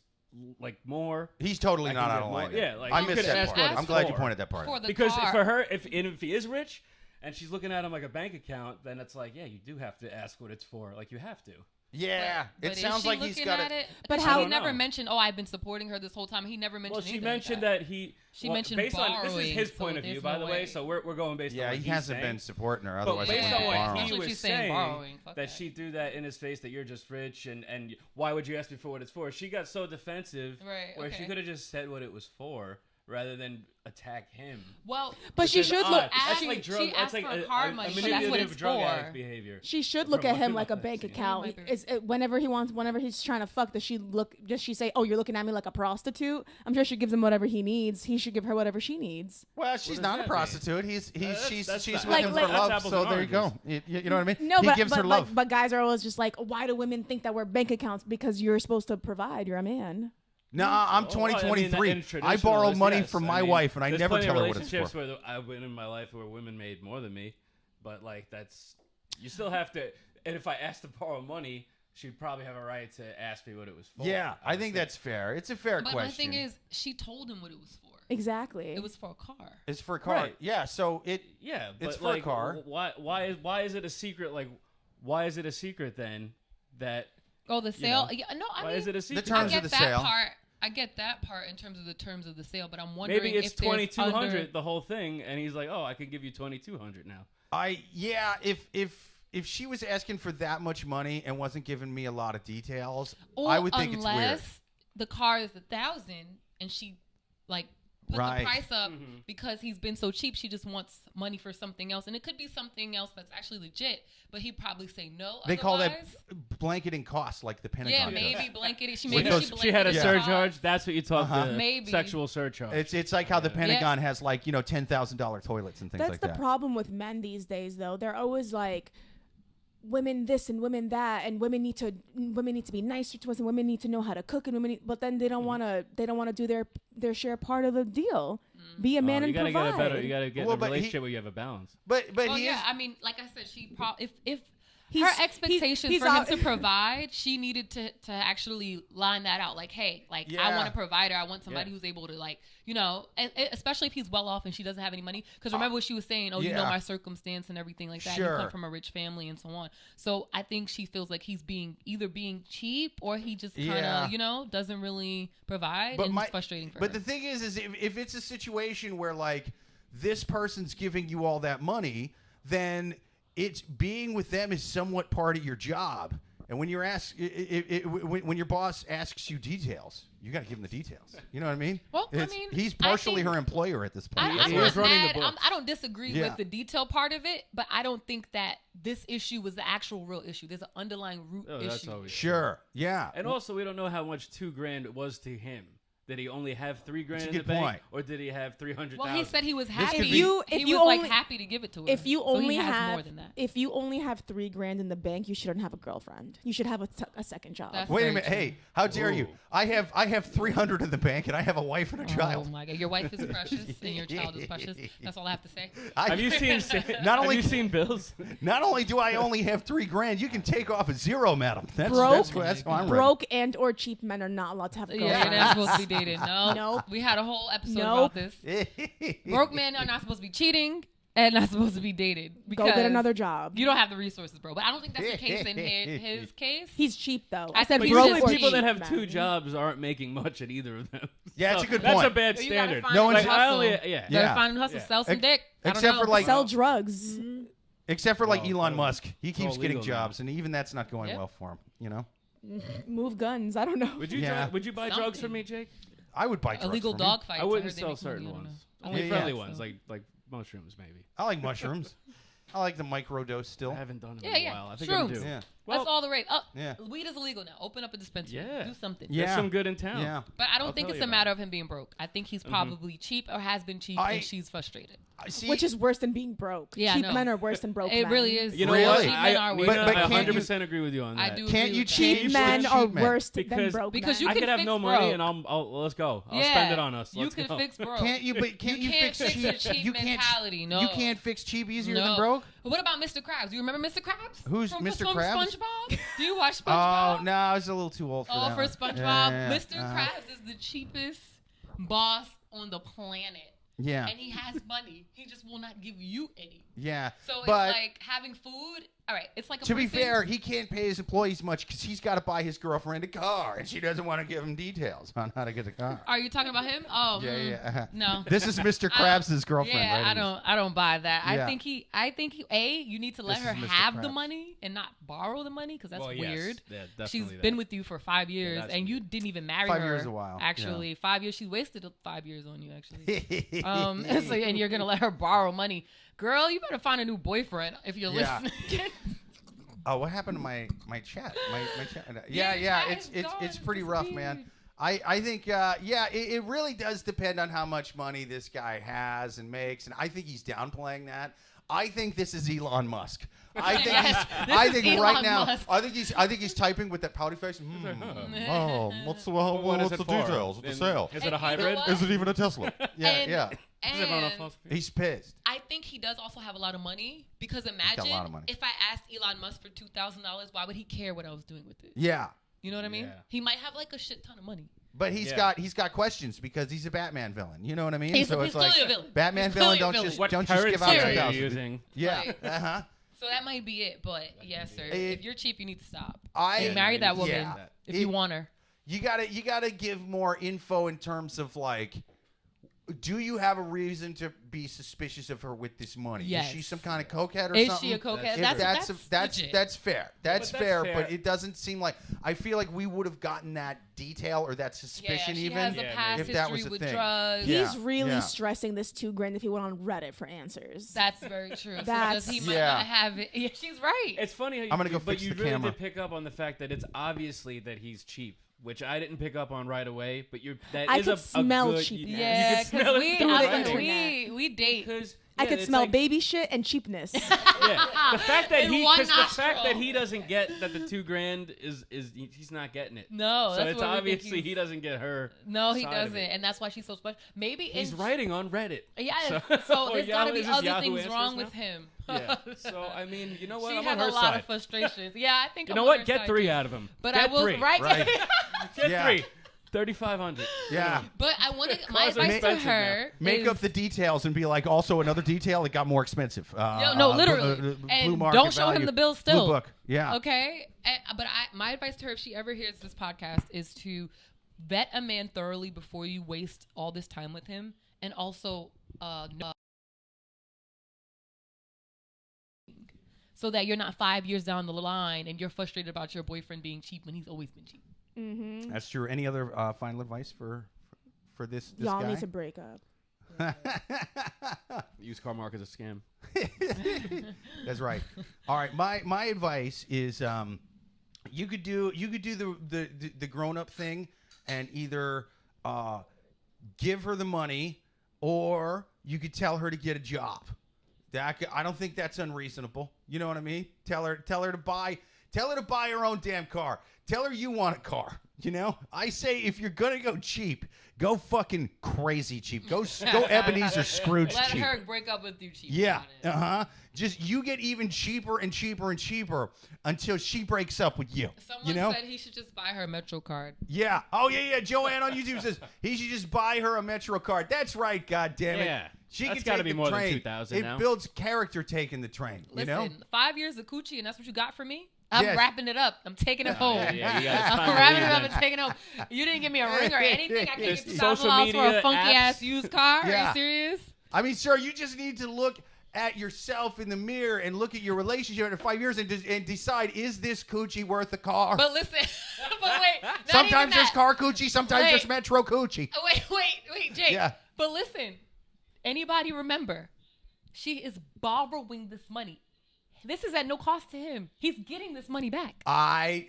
like more. He's totally not out of line. Yeah. Like, I missed that part. I'm glad you pointed that part. Because for her, if he is rich and she's looking at him like a bank account, then it's like, yeah, you do have to ask what it's for. Like, you have to. Yeah, but it sounds like he's got it. But how he know. never mentioned, I've been supporting her this whole time. He never mentioned. Well, she anything mentioned like that he. She mentioned based borrowing. On, this is his point of view, by the way. So we're going based on. Yeah, what he hasn't been supporting her. Otherwise, based on what he She's was saying, borrowing. that she threw that in his face that you're just rich and why would you ask me for what it's for? She got so defensive, where she could have just said what it was for rather than attack him. Well, but she should look. That's like drug. She asked That's like for car money. That's what it's drug for. addict behavior. She should look at him like a bank account. Whenever he's trying to fuck, does she say, "Oh, you're looking at me like a prostitute"? I'm sure she gives him whatever he needs. He should give her whatever she needs. Well, she's not a prostitute. She's with him like, for love. So there you go. You know what I mean? No, he gives her love. But guys are always just like, why do women think that we're bank accounts? Because you're supposed to provide. You're a man. Nah, I'm 23. I borrow money from my wife, and I never tell her what it's for. Where I've been in my life where women made more than me, but like you still have to. And if I asked to borrow money, she'd probably have a right to ask me what it was for. Yeah, I think that's fair. It's a fair question. But my thing is, she told him what it was for. Exactly. It was for a car. It's for a car. Right. Yeah. So it's for a car. Why is it a secret? Like, why is it a secret then that? Oh, the sale? You know, yeah, no, I why mean, is it a secret? The terms of the sale. I get that part in terms of the terms of the sale, but I'm wondering maybe it's if $2,200 the whole thing, and he's like, "Oh, I could give you $2,200 now." If she was asking for that much money and wasn't giving me a lot of details, I would think it's weird. Unless the car is $1,000 and she like put the price up because he's been so cheap, she just wants money for something else, and it could be something else that's actually legit, but he'd probably say no. They call that blanketing costs, like the Pentagon. Yeah, maybe blanketing. She had a surcharge. That's what you talk maybe sexual surcharge. It's like how the Pentagon has like $10,000 toilets and things like that. That's the problem with men these days, though. They're always like, women this and women that, and women need to be nicer to us, and women need to know how to cook, and but then they don't want to do their share part of the deal. Be a man and provide. You gotta get a relationship where you have a balance. But I mean, like I said, she probably if her expectations he's for him out- to provide, she needed to actually line that out. Like, hey, like I want a provider. I want somebody who's able to, like, you know, and especially if he's well off and she doesn't have any money. Because remember what she was saying, you know my circumstance and everything like that. Sure. You come from a rich family and so on. So I think she feels like he's either being cheap or he just kind of, you know, doesn't really provide, and it's frustrating for her. But the thing is if it's a situation where, like, this person's giving you all that money, then it's being with them is somewhat part of your job. And when you're when your boss asks you details, you got to give him the details. You know what I mean? Well, I mean, he's partially her employer at this point. I'm He not was running the mad. books. I don't disagree with the detail part of it, but I don't think that this issue was the actual real issue. There's an underlying root That's issue. always Sure. Yeah. And also, we don't know how much $2,000 was to him. Did he only have $3,000 in the good bank, point. or did he have 300,000? Well, he said he was happy. could If be- you he was was only like happy to give it to her. if you So only he has have more than that. if you only have $3,000 in the bank, you shouldn't have a girlfriend. You should have a second job. That's Wait a very minute. true. Hey, how dare you? Ooh. I have 300 in the bank, and I have a wife and a Oh child. my God, your wife is precious and your child is precious. That's all I have to say. Have you seen? Not have only- you seen Bills? Not only do I only have $3,000, you can take off a zero, madam. That's Broke- that's why I'm ready. Broke and or cheap men are not allowed to have a Yeah, girlfriend. you're not supposed to be dated. No, Nope. we had a whole episode Nope. about this. Broke men are not supposed to be cheating and not supposed to be dated. Go Because get another job. You don't have the resources, bro. But I don't think that's the case in his case. He's cheap though. I I said think But broke usually or people that cheap have men. 2 jobs aren't making much at either of them. Yeah, that's So a good That's point. a bad So you gotta standard. find No a one's- Like, I hustle. only, You yeah. Yeah. gotta find a hustle, sell some dick. I don't except know. for, like- Sell drugs. Except for like Oh, Elon oh. Musk, he keeps all getting legal now. jobs, and even that's not going Yep. well for him. You know, Move guns. I don't know. Would you Yeah. would you buy drugs Something. from me, Jake? I would buy drugs illegal from him. dog fights. I wouldn't heard they sell make money, certain I don't ones. know. Only Yeah, friendly yeah. ones, like mushrooms, maybe. I like mushrooms. I like the microdose still. I haven't done it Yeah, in a yeah. while. I think I'm Shrooms. due. Yeah. Well, That's all the rate. Oh, Yeah. weed is illegal now. Open up a dispensary. Yeah. Do something. Yeah. There's some good in town. Yeah. But I don't I'll think tell it's you a about matter of him being broke. I think he's probably cheap or has been cheap, I- and she's frustrated. I see. Which is worse than being broke. Yeah, I cheap know. men are worse than broke It men. really is. You know Really? what? Cheap men are I, worse. But I can't you- 100% agree with you on that. I do. Can't agree you with that. cheat Cheap men cheap are men. worse than Because- broke because men. you I can could have fix no money, broke. and let's go. I'll Yeah. spend it on us. You Let's can go. fix broke. Can't you? But can't you, can't fix fix a cheap You can't. mentality, no. You can't fix cheap easier No. than broke. But what about Mr. Krabs? Do you remember Mr. Krabs? Who's from, Mr. from Krabs? SpongeBob? Do you watch Oh SpongeBob? no, I was a little too old for Oh, that. for one. SpongeBob, Yeah, Mr. Krabs is the cheapest boss on the planet. Yeah, And he has money. He just will not give you any. yeah. So but it's like having food. All right, it's like a to be person- fair, he can't pay his employees much because he's got to buy his girlfriend a car, and she doesn't want to give him details on how to get the car. Are you talking about him? Oh, Yeah, yeah. No. This is Mr. Krabs' girlfriend, Yeah, right? I don't buy that. Yeah. I think he you need to let This her is Mr. have the Krabs. money and not borrow the money because that's Well, yes. weird. Yeah, She's definitely been that. with you for 5 years that's and you weird. didn't even marry 5 her. years is a while, Actually, 5 years. She wasted 5 years on you. Actually. Yeah. So, and you're gonna let her borrow money, girl. You better find a new boyfriend if you're Yeah. listening. Oh, what happened to my chat? My chat. Yeah, Yeah. your It's chat is gone. it's It's pretty rough, man. I think it really does depend on how much money this guy has and makes, and I think he's downplaying that. I think this is Elon Musk. I think Yes, this I is think right Elon now Musk. I think he's typing with that pouty face. Oh, what's the What is it for? details of the And sale? Is And it a you know hybrid? what? Is it even a Tesla? Yeah, And- yeah. Is it on a And false- He's pissed. I think he does also have a lot of money because got imagine a lot of money. if I asked Elon Musk for $2,000, why would he care what I was doing with it? Yeah. You know what I mean? Yeah. He might have like a shit ton of money. But he's Yeah. got questions because he's a Batman villain. You know what I mean? He's it's like clearly a villain. Batman He's villain clearly a don't villain. just What don't just give currency out are you 2,000. using? Yeah. Like- Uh-huh. So that might be it. But yes, sir. It- if you're cheap, you need to stop. I And marry that woman yeah. if you want her. You gotta give more info in terms of like, do you have a reason to be suspicious of her with this money? Yes. Is she some kind of cokehead or Is something? she a cokehead? If That's legit. that's fair. That's that's fair, fair. but it doesn't seem like I feel like we would have gotten that detail or that suspicion she even has a Yeah, past if that was history a with thing. drugs. Yeah. He's really yeah. stressing this $2,000 if he went on Reddit for answers. That's very true. So That's- does he might Yeah. not have it? Yeah, she's right. It's funny how you, I'm gonna go but fix you the really camera. did pick up on the fact that it's obviously that he's cheap, which I didn't pick up on right away. But I is could a smell good, cheapness. you Yeah, can smell it we through the right away. internet. we date. Because I could it's smell like- baby shit and cheapness. Yeah, the fact that In he, one because the fact nostril. that he doesn't get that the $2,000 is he's not getting it. No, so that's it's what we think obviously he doesn't get her. No, he side of doesn't, it. and that's why she's so special. Maybe He's in, writing on Reddit. Yes, So- so or there's got to Yahoo- be is this other Yahoo things Answers wrong now? with him. Yeah. So I mean, you know what? She I'm has on her a lot side. of frustrations. Yeah, I think You I'm know on what? her Get side, 3 too. out of him. But Get I will 3. right. Right. Get Yeah. 3. 3,500. Yeah. But I wanted my Cars are advice to expensive her. Make is, up the details and be like, also another detail, it got more expensive. No, literally. Blue And market don't show him value. the bill still. Blue book. Yeah. Okay, but my advice to her, if she ever hears this podcast, is to vet a man thoroughly before you waste all this time with him, and also so that you're not 5 years down the line and you're frustrated about your boyfriend being cheap when he's always been cheap. Mm-hmm. That's true. Any other final advice for this Y'all guy? need to break up. Used car market is a scam. That's right. All right. My advice is you could do the grown up thing and either give her the money or you could tell her to get a job. I don't think that's unreasonable. You know what I mean? Tell her to buy her own damn car. Tell her you want a car. You know? I say if you're gonna go cheap, go fucking crazy cheap. Go Ebenezer Scrooge Let cheap. her break up with you cheap. Yeah. Got it. Just you get even cheaper and cheaper and cheaper until she breaks up with you. Someone you know? said he should just buy her a Metro card. Yeah. Oh yeah. Joanne on YouTube says he should just buy her a Metro card. That's right. God damn it. Yeah. She That's can gotta take be the more than train. 2,000 It now. builds character taking the train. Listen, You know? 5 years of coochie, and that's what you got for me? I'm Yes. wrapping it up. I'm taking it home. Yeah, you got time I'm to wrapping leave it up then. and taking it home. You didn't give me a ring or anything. I There's can't get social $2,000 for a media funky apps. ass used car. Are Yeah. you serious? I mean, sir, you just need to look at yourself in the mirror and look at your relationship in 5 years and decide, is this coochie worth the car? But listen, but wait. Not Sometimes even there's that. car coochie, sometimes Wait. there's Metro coochie. Wait, Jake. Yeah. But listen, anybody remember, she is borrowing this money. This is at no cost to him. He's getting this money back. I'm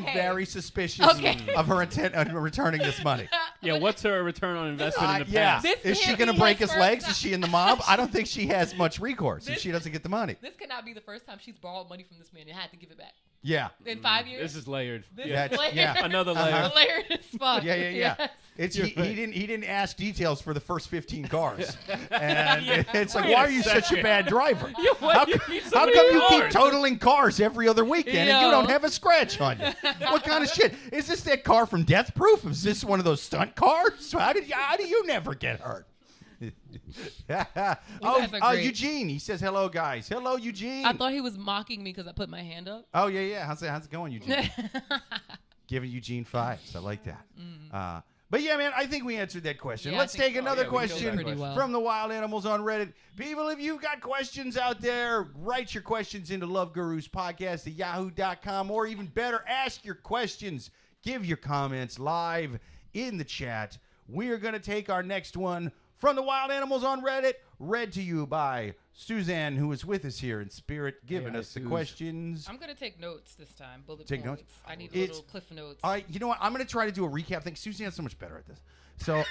very suspicious Okay. of her intent on returning this money. Yeah, what's her return on investment in the Yeah. past? This Is she can't going to be break his his first legs? time. Is she in the mob? I don't think she has much recourse if This- she doesn't get the money. This cannot be the first time she's borrowed money from this man and had to give it back. Yeah. In 5 years? This is layered. This Yeah. is layered. Yeah. Another layer. Uh-huh. Layered as fuck. Yeah. Yes. It's You're he right. didn't ask details for the first 15 cars, and Yeah. it's like, Wait why a are you such a second. bad driver? What? How, You co- need so how many come you keep cars? totaling cars every other weekend and you Yo. don't have a scratch on you? What kind of shit is this? That car from Death Proof? Is this one of those stunt cars? How do you never get hurt? guys are great. Eugene. He says hello, guys. Hello, Eugene. I thought he was mocking me because I put my hand up. Oh yeah. How's it going, Eugene? Giving Eugene fives. I like that. But yeah, man, I think we answered that question. Yeah, I Let's think take so. another Yeah, we killed that question pretty well. from the wild animals on Reddit. People, if you've got questions out there, write your questions into Love Gurus Podcast at yahoo.com, or even better, ask your questions. Give your comments live in the chat. We are going to take our next one from the wild animals on Reddit, read to you by Suzanne, who is with us here in spirit, giving Hey, us the Suz. questions. I'm going to take notes this time. Bullet Take points. notes? I need It's- little cliff notes. All right, you know what? I'm going to try to do a recap thing. Suzanne's so much better at this. So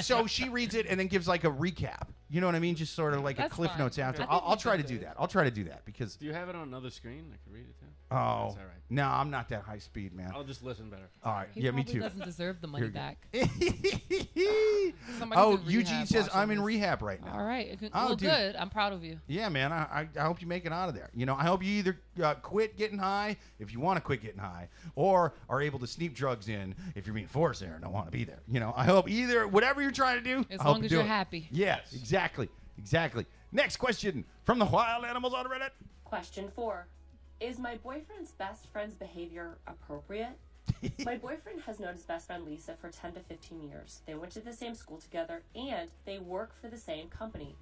so she reads it and then gives like a recap. You know what I mean? Just sort of like a That's Cliff fine. Notes after. I think I'll we try can to do do it. that. I'll try to do that because Do you have it on another screen? I can read it too. oh That's all right. no, I'm not that high speed, man. I'll just listen better. All right, he yeah, me probably too. doesn't deserve the money Here back. Somebody's Oh, in rehab Eugene says watching I'm in this. rehab right now. All right. Oh, Well, dude. good. I'm proud of you. Yeah, man. I hope you make it out of there. You know, I hope you either quit getting high if you want to quit getting high, or are able to sneak drugs in if you're being forced there and don't want to be there. You know, I hope either whatever you're trying to do. As I hope long you as do you're it. happy. Yes, exactly. Next question from the wild animals on Reddit. Question 4. Is my boyfriend's best friend's behavior appropriate? My boyfriend has known his best friend Lisa for 10 to 15 years. They went to the same school together and they work for the same company.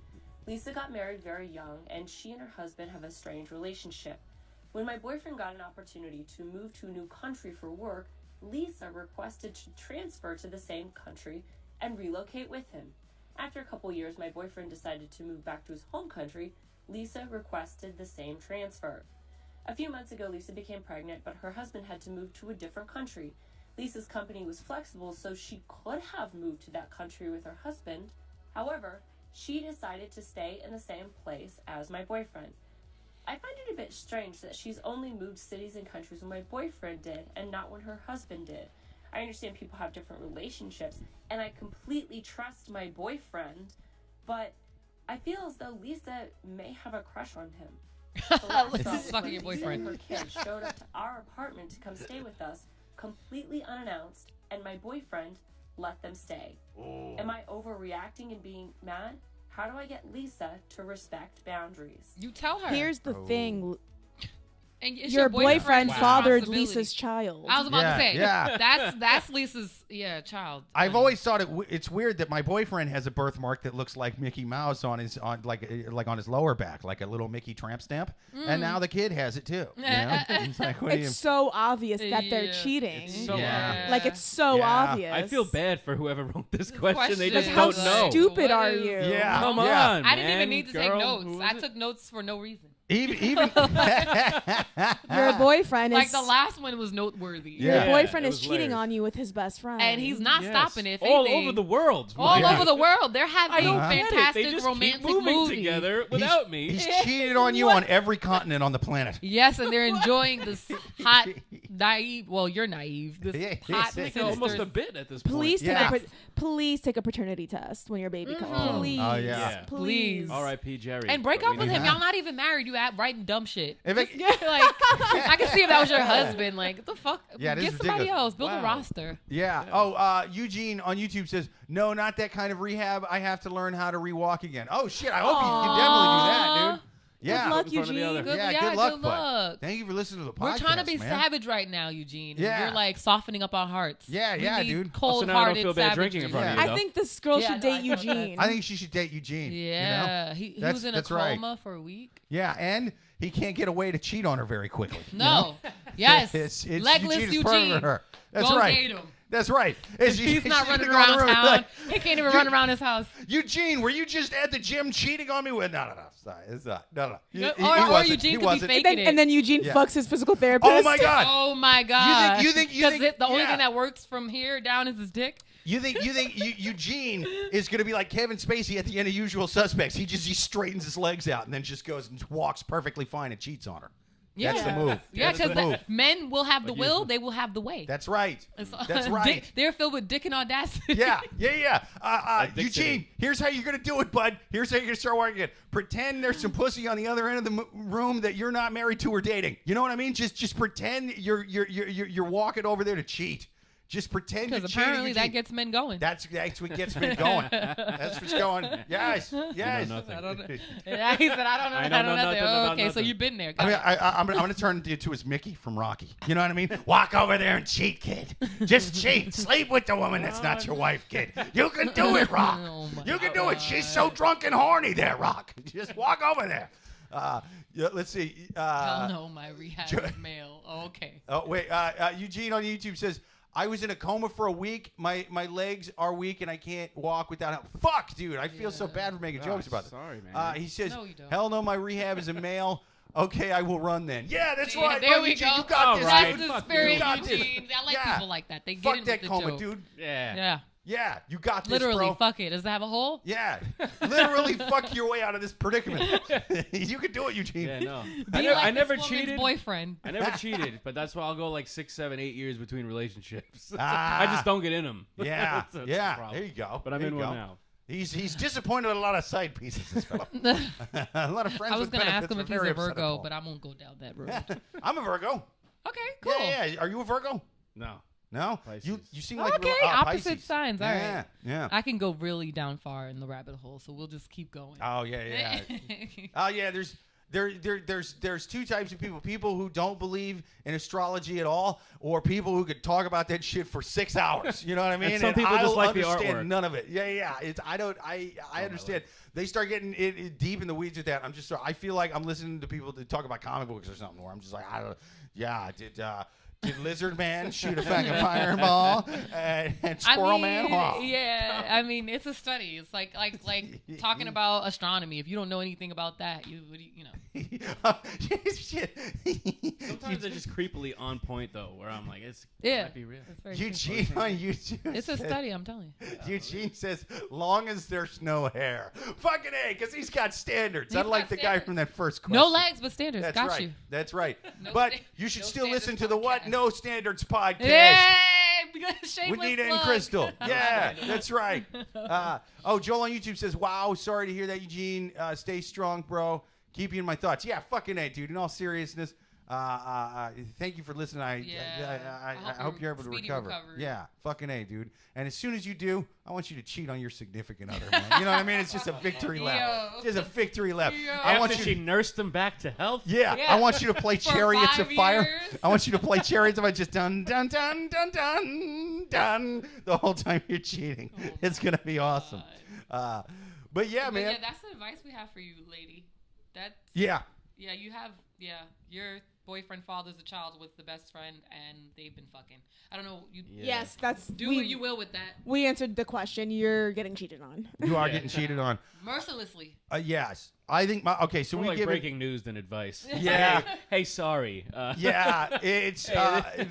Lisa got married very young and she and her husband have a strange relationship. When my boyfriend got an opportunity to move to a new country for work, Lisa requested to transfer to the same country and relocate with him. After a couple years, my boyfriend decided to move back to his home country. Lisa requested the same transfer. A few months ago, Lisa became pregnant, but her husband had to move to a different country. Lisa's company was flexible, so she could have moved to that country with her husband. However, she decided to stay in the same place as my boyfriend. I find it a bit strange that she's only moved cities and countries when my boyfriend did and not when her husband did. I understand people have different relationships, and I completely trust my boyfriend, but I feel as though Lisa may have a crush on him. Lisa's fucking your boyfriend. Her kid showed up to our apartment to come stay with us, completely unannounced, and my boyfriend let them stay. Am I overreacting and being mad? How do I get Lisa to respect boundaries? You tell her. Here's the thing. And it's Your boyfriend boyfriend's fathered responsibility. Lisa's child. I was about to say, Yeah. that's Lisa's child. I've always thought it's weird that my boyfriend has a birthmark that looks like Mickey Mouse on his on his lower back, like a little Mickey tramp stamp, and now the kid has it too. You know? It's like, what do you- It's so obvious that they're Yeah. cheating. It's so Yeah. obvious. Like it's so Yeah. obvious. I feel bad for whoever wrote this question. They question just is How don't know. stupid What are is- you? Yeah. Come Yeah. on, I didn't even man, need to take girl. notes. Who I was it? took notes for no reason. even Your boyfriend Like is the last one was noteworthy. your Yeah. boyfriend it is was cheating hilarious. on you with his best friend. And he's not Yes. stopping it. If all anything. over the world. All man. over the world. They're having I get it. fantastic They just romantic keep moving movies. together without me. he's cheated on you on every continent on the planet. Yes, and they're enjoying this hot, naive. Well, you're naive. This Yeah, hot, it's like sinister. almost a bit at this point. Please take Yeah. please take a paternity test when your baby comes. Please. Oh, yeah. Please. R.I.p. Jerry. And break But up we with need him. that. Y'all not even married. You at writing dumb shit. If it- Like I can see if that was your husband. Like what the fuck? Yeah, this Get is somebody ridiculous. else. Build a Wow. roster. Yeah. Oh, Eugene on YouTube says, no, not that kind of rehab. I have to learn how to rewalk again. Oh, shit. I hope you can definitely do that, dude. Yeah. Good luck, in front of the Eugene. other. Good, Yeah, good luck, good bud. luck. Thank you for listening to the podcast. We're trying to be man. savage right now, Eugene. Yeah. You're like softening up our hearts. Yeah, We yeah, need dude. Also, now I don't Cold-hearted feel bad savagery. drinking in front of Yeah. you. I think this girl Yeah, should no, date I know Eugene. I think she should date Eugene. Yeah, You know? he That's- was in a that's right. coma for a week. Yeah, and he can't get away to cheat on her very quickly. you No, know? yes, It's legless Eugene is perfect Eugene. for her. That's Go right. date him. That's right. Is He's not running gonna go around the room town. like, He can't even run around his house. Eugene, were you just at the gym cheating on me with? No. Sorry, it's not. No. Or wasn't. Eugene He could be wasn't. faking it. and then Eugene Yeah. fucks his physical therapist. Oh my God. Oh my god! You think the only yeah. thing that works from here down is his dick? You think Eugene is going to be like Kevin Spacey at the end of Usual Suspects? He straightens his legs out and then just goes and walks perfectly fine and cheats on her. Yeah, That's the move. Yeah, That's the because move. men will have the Like will, usual. they will have the way. That's right. It's- That's right. They're filled with dick and audacity. Yeah. Dick Eugene, City. here's how you're gonna do it, bud. Here's how you're gonna start working it. Pretend there's some pussy on the other end of the room that you're not married to or dating. You know what I mean? Just pretend you're walking over there to cheat. Just pretend you're Because cheating. apparently that Eugene. gets men going. That's what gets me going. That's what's going. Yes. nothing. I don't know. Yeah, he said, I don't know. I don't know nothing. nothing Oh, about okay, so nothing. you've been there. I mean, I'm going to turn it to his Mickey from Rocky. You know what I mean? Walk over there and cheat, kid. Just cheat. Sleep with the woman that's not your wife, kid. You can do it, Rock. Oh my You can do it. She's so drunk and horny there, Rock. Just walk over there. Yeah, let's see. Hell no, my rehab is male. Oh, okay. Oh, wait. Eugene on YouTube says, I was in a coma for a week. My legs are weak and I can't walk without help. Fuck, dude. I feel so bad for making jokes about this. sorry, man. He says, No, you don't. hell no, my rehab is a male. Okay, I will run then. Yeah, that's Yeah, right. there bud, we Eugene, go. You got All this, right. dude. That's the fuck spirit, you. Got this. Eugene. I like Yeah. people like that. They get Fuck in that with the coma, joke. dude. Yeah. Yeah. Yeah, you got this, Literally, bro. fuck it. Does it have a hole? Yeah, literally fuck your way out of this predicament. You can do it, Eugene. Yeah, no. Be I like never this woman's cheated. boyfriend. I never cheated, but that's why I'll go like 6, 7, 8 years between relationships. Ah. I just don't get in them. Yeah, That's the yeah. problem. There you go. But I'm There in you one go. now. He's disappointed in a lot of side pieces. This fellow. A lot of friends. I was with going to ask benefits him are if he's very a upset at Virgo, Paul. but I won't go down that road. I'm a Virgo. Okay, cool. Yeah. Are you a Virgo? No. No. Pisces. You seem like Okay, real, opposite Pisces. signs. All Yeah. right. Yeah. I can go really down far in the rabbit hole, so we'll just keep going. Oh yeah. Oh yeah. There's two types of people: people who don't believe in astrology at all, or people who could talk about that shit for 6 hours. You know what I mean? And some people just I'll like the understand artwork. none of it. Yeah. I understand. They start getting it deep in the weeds with that. I feel like I'm listening to people that talk about comic books or something, where I'm just like, I don't. Yeah. Did Lizard Man shoot a fucking fireball? And Squirrel Man? Oh. Yeah, I mean, it's a study. It's like talking about astronomy. If you don't know anything about that, you know. Shit. Sometimes they're just creepily on point though, where I'm like, it might be real. It's very Eugene on YouTube. It's a study, I'm telling you. Eugene says, long as there's no hair. Fucking A, because he's got standards. He's Unlike got the guy standards. from that first question. No legs, but standards. That's Got right. you. That's right. No But sta- you should no still listen standards to the What podcast. No Standards podcast. Yay! With Shameless Nina and plug. Crystal. Yeah, that's right. Joel on YouTube says, wow, sorry to hear that, Eugene. Stay strong, bro. Keep you in my thoughts. Yeah, fucking A, dude. In all seriousness, thank you for listening. I hope you're able to recover. Recovery. Yeah, fucking A, dude. And as soon as you do, I want you to cheat on your significant other, man. You know what I mean? It's just a victory lap. Yo. Just a victory lap. Yo. I want After you she nursed him back to health. Yeah, Yeah. I want you to play For Chariots of 5 Fire. years. I want you to play Chariots of Fire just dun dun dun dun dun dun the whole time you're cheating. It's gonna be awesome. But yeah, But man. yeah, that's the advice we have for you, lady. That's Yeah. yeah, you have your boyfriend fathers a child with the best friend, and they've been fucking. I don't know. You Yes, that's do what you will with that We answered the question. You're getting cheated on. You are getting cheated on. mercilessly. Yes. I think so More we like give breaking news than advice. Yeah. Hey, sorry. Yeah, it's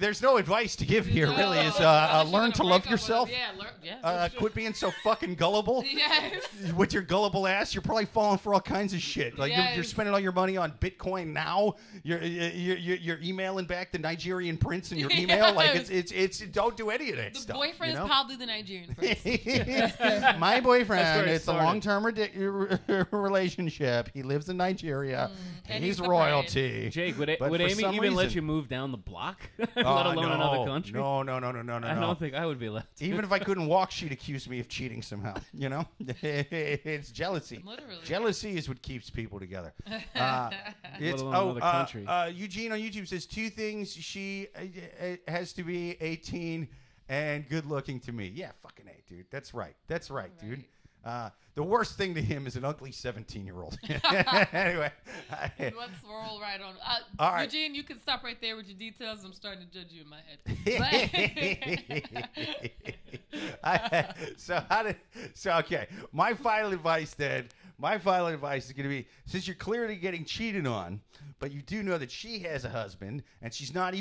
there's no advice to give here No, really. It's unless you're learn gonna to break love up with yourself. them. Yeah, Quit being so fucking gullible. yes. With your gullible ass, you're probably falling for all kinds of shit. Like you're Yes. spending all your money on Bitcoin now. You're emailing back the Nigerian prince in your email. Like it's don't do any of that The stuff. boyfriend you is know? probably the Nigerian prince. My That's where boyfriend. it It's a started. long-term relationship. He lives in Nigeria. and He's he's the royalty. Jake, would But for Amy some even let reason- you move down the block, let alone another country? No. I don't think I would be allowed to. Even if I couldn't walk, she'd accuse me of cheating somehow. You know, it's jealousy. Literally. Jealousy is what keeps people together. It's alone another country. Eugene on YouTube says 2 things. She has to be 18 and good looking to me. Yeah, fucking A, dude. That's right, dude. The worst thing to him is an ugly 17-year-old. Anyway. Let's roll right on. All right. Eugene, you can stop right there with your details. I'm starting to judge you in my head. Okay. My final advice is going to be, since you're clearly getting cheated on, but you do know that she has a husband, and she's not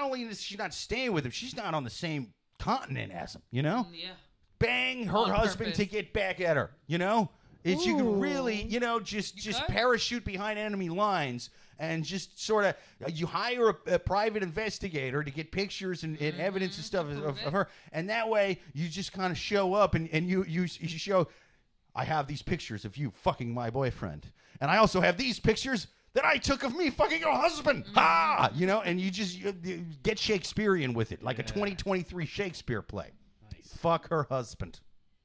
only is she not staying with him, she's not on the same continent as him, you know? Yeah. Bang her On husband purpose. to get back at her, you know? It's you can really, just could. parachute behind enemy lines and just sort of you hire a private investigator to get pictures and evidence and stuff of her, and that way you just kind of show up and you show, I have these pictures of you fucking my boyfriend, and I also have these pictures that I took of me fucking your husband. Ah, and you just you get Shakespearean with it, like a 2023 Shakespeare play. Nice. Fuck her husband.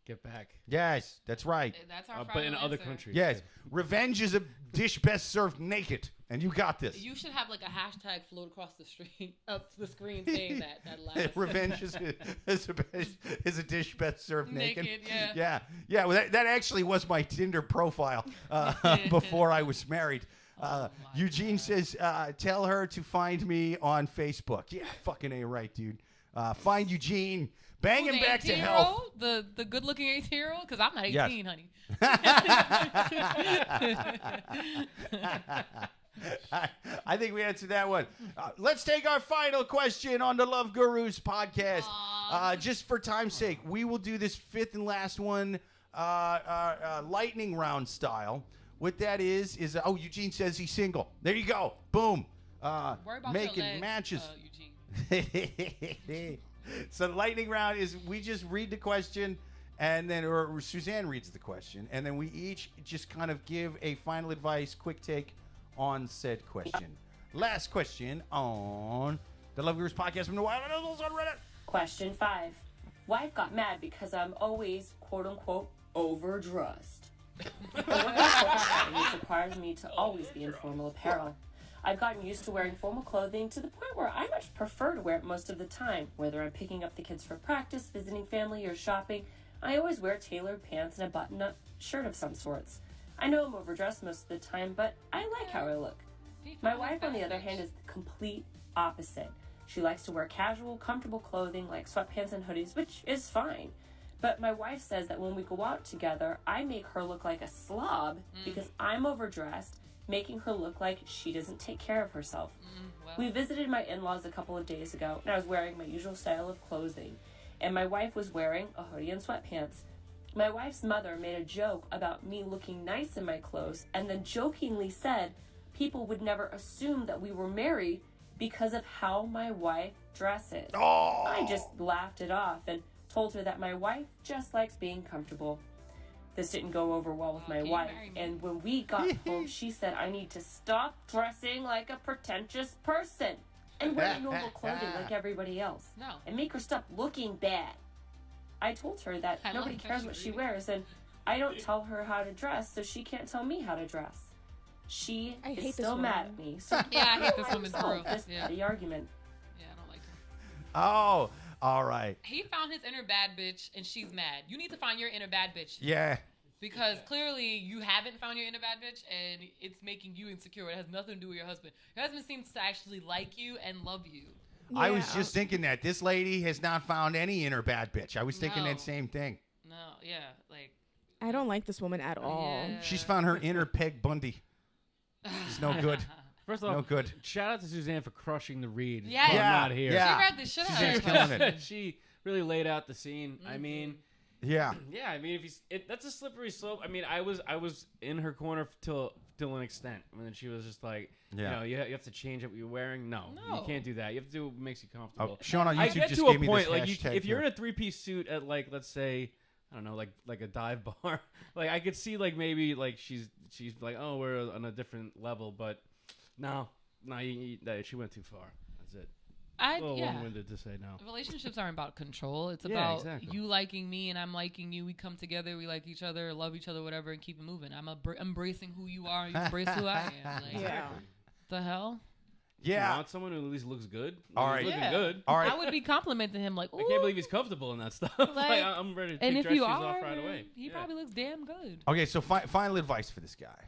Get back. That's right. That's our But in final other answer. countries. Yes, revenge is a dish best served naked, and you got this. You should have like a hashtag float across the street up the screen saying that last. Revenge is a dish best served naked. yeah. Yeah. Well, that actually was my Tinder profile before I was married. Eugene says, tell her to find me on Facebook. Yeah, fucking A right, dude. Find Eugene. Bang him back to health. The good looking 18-year-old? Because I'm not 18, Yes. honey. I think we answered that one. Let's take our final question on the Love Gurus podcast. Just for time's sake, we will do this 5th and last one, lightning round style. What that is Eugene says he's single. There you go. Boom. Worry about Making your legs, matches. Eugene. So the lightning round is we just read the question, and then or Suzanne reads the question, and then we each just kind of give a final advice, quick take on said question. Last question on the Love Gurus podcast from the Wild Noodles on Reddit. Question 5. Wife got mad because I'm always, quote unquote, overdressed. It requires me to always be in formal apparel. I've gotten used to wearing formal clothing to the point where I much prefer to wear it most of the time. Whether I'm picking up the kids for practice, visiting family, or shopping, I always wear tailored pants and a button-up shirt of some sorts. I know I'm overdressed most of the time, but I like how I look. My wife, on the other hand, is the complete opposite. She likes to wear casual, comfortable clothing like sweatpants and hoodies, which is fine. But my wife says that when we go out together, I make her look like a slob because I'm overdressed, making her look like she doesn't take care of herself. Well. We visited my in-laws a couple of days ago, and I was wearing my usual style of clothing, and my wife was wearing a hoodie and sweatpants. My wife's mother made a joke about me looking nice in my clothes, and then jokingly said people would never assume that we were married because of how my wife dresses. Oh. I just laughed it off and told her that my wife just likes being comfortable. This didn't go over well with my can you wife, marry me? and when we got home, she said I need to stop dressing like a pretentious person and wear normal clothing like everybody else. No. And make her stop looking bad. I told her that I nobody like how cares she what she reads. wears, and I don't tell her how to dress, so she can't tell me how to dress. She I hate is this still mad at woman. me. So Yeah, I hate this woman for real. resolve this Yeah. petty argument. Yeah, I don't like her. Oh, all right. He found his inner bad bitch, and she's mad. You need to find your inner bad bitch. Yeah. Because clearly you haven't found your inner bad bitch, and it's making you insecure. It has nothing to do with your husband. Your husband seems to actually like you and love you. I was Yeah. just thinking that this lady has not found any inner bad bitch. I was thinking No. that same thing. No, yeah, like I don't like this woman at all. yeah. She's found her inner Peg Bundy. It's no good. First off, No good. shout out to Suzanne for crushing the read. Yes. while I'm Yeah, not here. yeah. She read the shit out Suzanne's of her. killing it. She really laid out the scene. I mean, Yeah. yeah. I mean, if that's a slippery slope. I mean, I was in her corner till an extent, and then she was just like, Yeah. you have to change up what you're wearing. No, you No. can't do that. You have to do what makes you comfortable. Oh, Sean on I YouTube get just to a gave me point this like hashtag if you're here. in a 3-piece suit at like let's say I don't know like a dive bar, like I could see like maybe like she's like oh we're on a different level, but no, she went too far. That's it. A little long-winded to say no. Relationships aren't about control. It's Yeah, about exactly. you liking me and I'm liking you. We come together, we like each other, love each other, whatever, and keep it moving. I'm embracing who you are. You embrace who I am. Like, Yeah. the hell? You Yeah. want someone who at least looks good. All He's right. looking Yeah. good. All right. I would be complimenting him like, ooh. I can't believe he's comfortable in that stuff. Like, I'm ready to take And if dress you shoes are, off right then away. he Yeah. probably looks damn good. Okay, so final advice for this guy.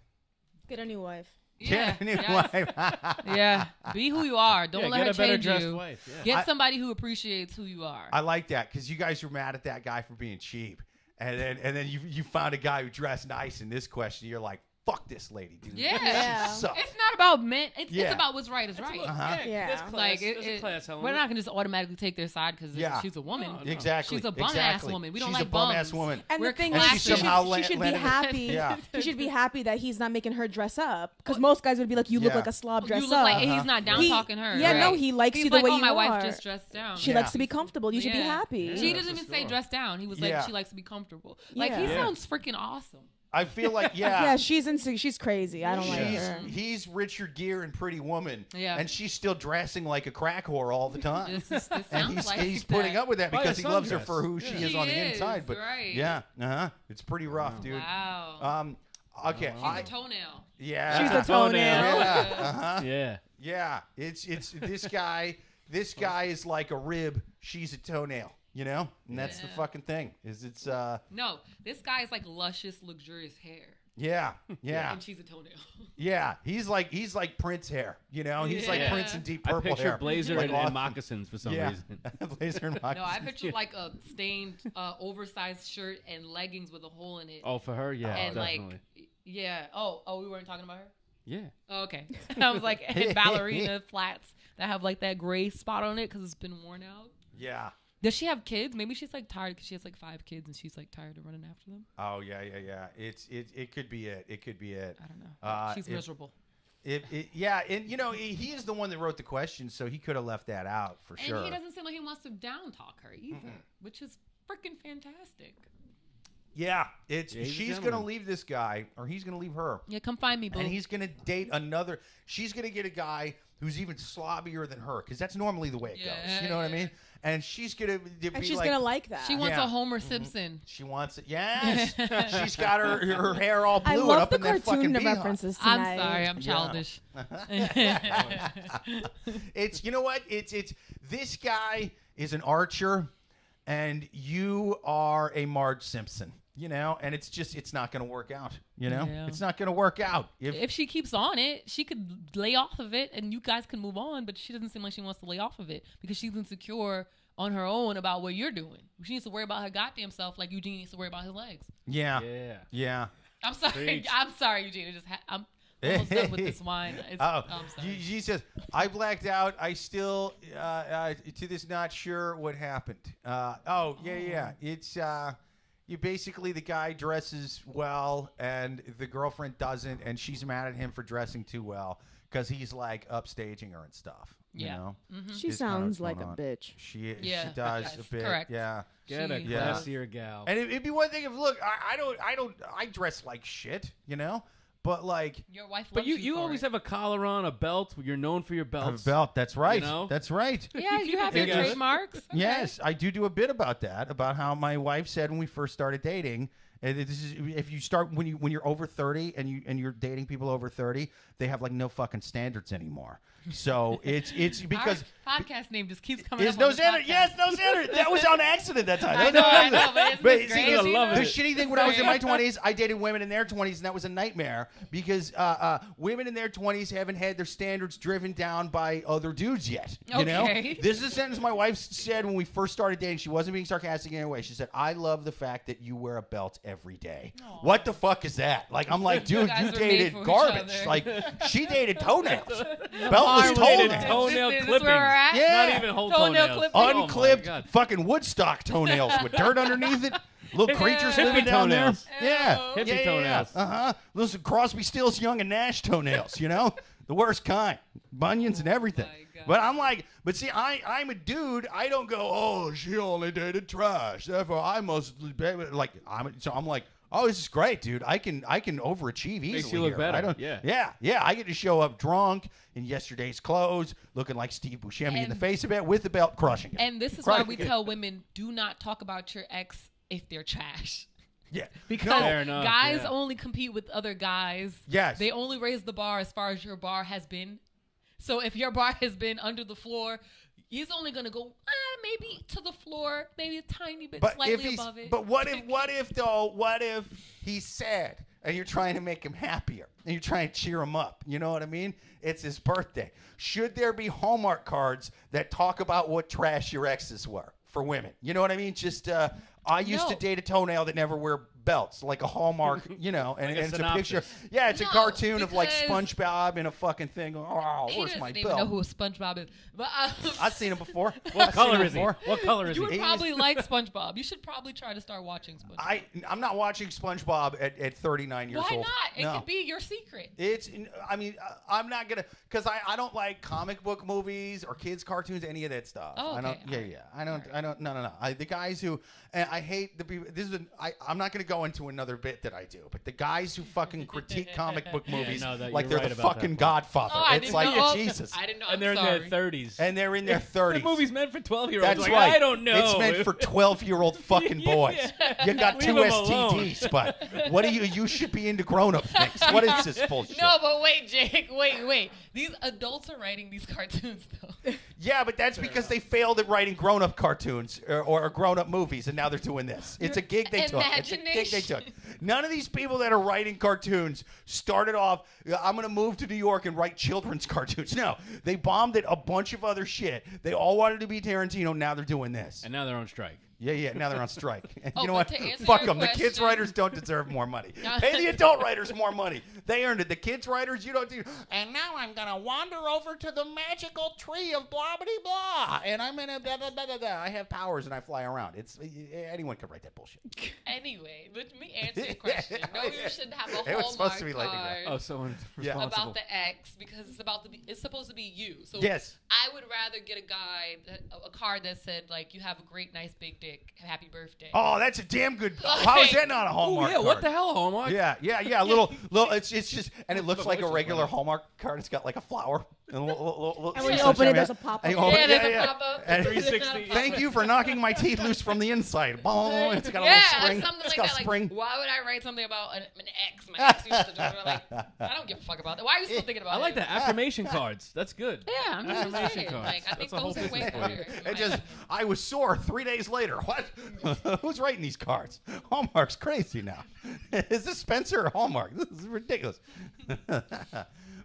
Get a new wife. Yeah. Get a new yes. wife. Yeah. Be who you are. Don't Yeah, let get her a better change dressed you. wife. Yeah. Get I- somebody who appreciates who you are. I like that because you guys were mad at that guy for being cheap, and then you found a guy who dressed nice in this question. You're like, fuck this lady, dude. Yeah. Yeah. She sucks. It's not about men. It's Yeah. about what's right is right. Uh-huh. Yeah. That's class. Like There's a class element. we're not gonna just automatically take their side because Yeah. she's a woman. No, no. Exactly. She's a bum exactly. ass woman. We don't She's like a bum ass bums. woman. And We're the thing And is, she she somehow should be landed- happy. Yeah. She should be happy that he's not making her dress up. Because most guys would be like, "You look Yeah. like a slob, dress You look up." like he's not down He- talking her. yeah, right? no, he likes He's you the like, way oh, you my are. wife just dressed down. She Yeah. likes to be comfortable. You should be Yeah. happy. She Yeah, doesn't even for say sure. dress down. He was Yeah. like, she likes to be comfortable. Like he Yeah. sounds freaking awesome. I feel like yeah, she's crazy. I don't like her. He's Richard Gere and Pretty Woman, Yeah. and she's still dressing like a crack whore all the time. This and sounds like he's putting up with that By a because he loves her sundress. for who she Yeah. is on the She inside. is, But right. yeah, it's pretty rough, dude. Wow. Okay, She's I, a toenail. yeah, She's a toenail. yeah, uh-huh. Yeah. Yeah, it's this guy. This guy is like a rib. She's a toenail. You know, and that's the Yeah. fucking thing. It's No, this guy is like luscious, luxurious hair. yeah. And she's a toenail. Yeah, he's like Prince hair. You know, he's like Yeah. Prince in deep I purple picture hair. blazer Like and awesome. moccasins for some Yeah, reason. blazer and moccasins. No, I pictured like a stained, oversized shirt and leggings with a hole in it. Oh, for her, yeah, and definitely. like, yeah. Oh, we weren't talking about her? Yeah. Oh, okay. I was like, and ballerina flats that have like that gray spot on it because it's been worn out. Yeah. Does she have kids? Maybe she's like tired because she has like 5 kids and she's like tired of running after them. Oh yeah. It could be it. It could be it. I don't know. She's miserable. Yeah, and you know he is the one that wrote the question, so he could have left that out for And sure. he doesn't seem like he wants to down talk her either, which is freaking fantastic. Yeah, Yeah, he's a she's gonna gentleman. leave this guy, or he's gonna leave her, Yeah, come find me, boo. and he's gonna date another. She's gonna get a guy who's even slobbier than her, because that's normally the way it goes. You know what I mean? And she's gonna be And she's like, gonna like that. She wants Yeah. a Homer Simpson. She wants it. Yes, she's got her hair all blue I and love up the in that fucking cartoon beehive. references I'm tonight. sorry, I'm Yeah. childish. It's you know what? It's this guy is an archer, and you are a Marge Simpson. You know, and it's not going to work out. You know, Yeah. it's not going to work out. If she keeps on it, she could lay off of it and you guys can move on, but she doesn't seem like she wants to lay off of it because she's insecure on her own about what you're doing. She needs to worry about her goddamn self like Eugene needs to worry about his legs. Yeah. Yeah. Yeah. I'm sorry. Preach. I'm sorry, Eugene. I'm almost done with this wine. I'm sorry. She says, I blacked out. I still, to this, not sure what happened. Yeah. It's, you basically, the guy dresses well and the girlfriend doesn't, and she's mad at him for dressing too well because he's like upstaging her and stuff. You Yeah. know? She It's kinda sounds what's like a going on. bitch. She Yeah. does Yes, a bit. correct. Yeah. Get a She- classier gal. And it'd be one thing if, look, I dress like shit, you know? But like, Your wife But loves you for always it. have a collar on, a belt. You're known for your I have belts. a belt. That's right. You know? That's right. Yeah, you have your together. trademarks. Okay. Yes, I do a bit about that, about how my wife said when we first started dating. And this is if you start when you're over 30 and you're dating people over 30, they have like no fucking standards anymore. So it's because Our podcast name just keeps coming there's up. no on this standard. podcast. Yes, no standard. That was on accident that time. I That was know, on I accident. know, but isn't But this see, crazy? the- I love the it. shitty thing when I was in my 20s, I dated women in their 20s, and that was a nightmare because women in their 20s haven't had their standards driven down by other dudes yet. You know, Okay. this is a sentence my wife said when we first started dating. She wasn't being sarcastic in any way. She said, "I love the fact that you wear a belt every day." What the fuck is that? Like, I'm like, dude, guys you are made dated for each garbage. other. Like, she dated toenails. Belt Bar was related toenails. toenail This is clippings. where we're at? Yeah. Not even whole Toenail toenails. clippings. Oh my Unclipped God. fucking Woodstock toenails with dirt underneath it. Little creatures Hippie living down there. toenails. Yeah. Hippie yeah, toenails. Those Crosby, Stills, Young, and Nash toenails, you know? The worst kind. Bunions and everything. my God. But I'm like, but see, I'm a dude. I don't go, oh, she only dated trash. Therefore, I must, like, I'm like, oh, this is great, dude. I can overachieve easily. you look here. better. I don't, yeah. I get to show up drunk in yesterday's clothes, looking like Steve Buscemi in the And- face of it, with the belt crushing it. And this is why we Crushing it. tell women, do not talk about your ex if they're trash. Yeah. Because Fair enough, guys yeah. only compete with other guys. Yes. They only raise the bar as far as your bar has been. So if your bar has been under the floor, he's only going to go maybe to the floor, maybe a tiny bit But slightly if he's, above it. but what if he's sad and you're trying to make him happier and you're trying to cheer him up? You know what I mean? It's his birthday. Should there be Hallmark cards that talk about what trash your exes were for women? You know what I mean? Just I used to No. date a toenail that never wear belts, like a Hallmark, you know, and, Like a and it's a synopsis. picture. Yeah, it's a No, cartoon of like because- SpongeBob in a fucking thing. Oh, he where's doesn't my even belt? know who SpongeBob is. But I've seen him before. What I've seen color him is he? before. What color is you he? would probably like SpongeBob. You should probably try to start watching SpongeBob. I'm not watching SpongeBob at 39 years Why old. not? It No. could be your secret. I'm not gonna, because I don't like comic book movies or kids cartoons, any of that stuff. Oh, I don't. okay. Yeah. I don't. No. The guys who, and I hate the people. I'm not gonna go into another bit that I do, but the guys who fucking critique comic book movies no, that- like you're they're right the about that fucking point. Godfather. Oh, I It's didn't like know. Jesus. I didn't know. And they're in sorry. their 30s. And they're in their 30s. The movie's meant for 12-year-olds. That's like, right. I don't know. It's meant for 12-year-old fucking boys. You got Leave 2 them alone. STDs, but what do you should be into grown-up things. What is this bullshit? No, but wait, Jake. Wait. These adults are writing these cartoons, though. Yeah, but that's because they failed at writing grown-up cartoons or grown-up movies, and now they're doing this. It's a gig they took. It's a gig they took. None of these people that are writing cartoons started off, I'm going to move to New York and write children's cartoons. No, they bombed at a bunch of other shit. They all wanted to be Tarantino. Now they're doing this. And now they're on strike. Yeah, now they're on strike. And Oh, you know but what? to answer Fuck your them. The kids question- writers don't deserve more money. Pay the adult writers more money. They earned it. The kids writers, you don't do. And now I'm going to wander over to the magical tree of blah, blah, blah. And I'm going to blah, blah, blah, blah, blah. I have powers and I fly around. Anyone can write that bullshit. Anyway, let me answer your question. No, you should have a It was supposed to be Hallmark lightning round. card Oh, someone Yeah. responsible. about the ex because it's supposed to be you. So Yes. I would rather get a card that said like you have a great, nice, big dick. Happy birthday. Oh, that's a damn good. How is that not a Oh, Hallmark yeah. card? What the hell, Hallmark? Yeah. A little. It's just, and it looks like a voice is regular funny. Hallmark card. It's got like a flower. And when you open it, there's a pop-up. And you open Yeah, it, there's a pop-up. And 360. Thank you for knocking my teeth loose from the inside. Boom. It's got a Yeah, little spring. something It's like got that. spring. Like, why would I write something about an ex? somebody asks you what to do. You're like, I don't give a fuck about that. Why are you still thinking about it? I like that. Affirmation cards. That's good. Yeah, I'm just Affirmation saying. cards. Like, I think That's a whole those are way business for you. better. It just, I was sore 3 days later. What? Who's writing these cards? Hallmark's crazy now. Is this Spencer or Hallmark? This is ridiculous.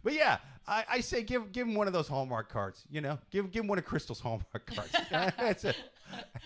But yeah, I say give him one of those Hallmark cards. You know, give him one of Crystal's Hallmark cards. That's it.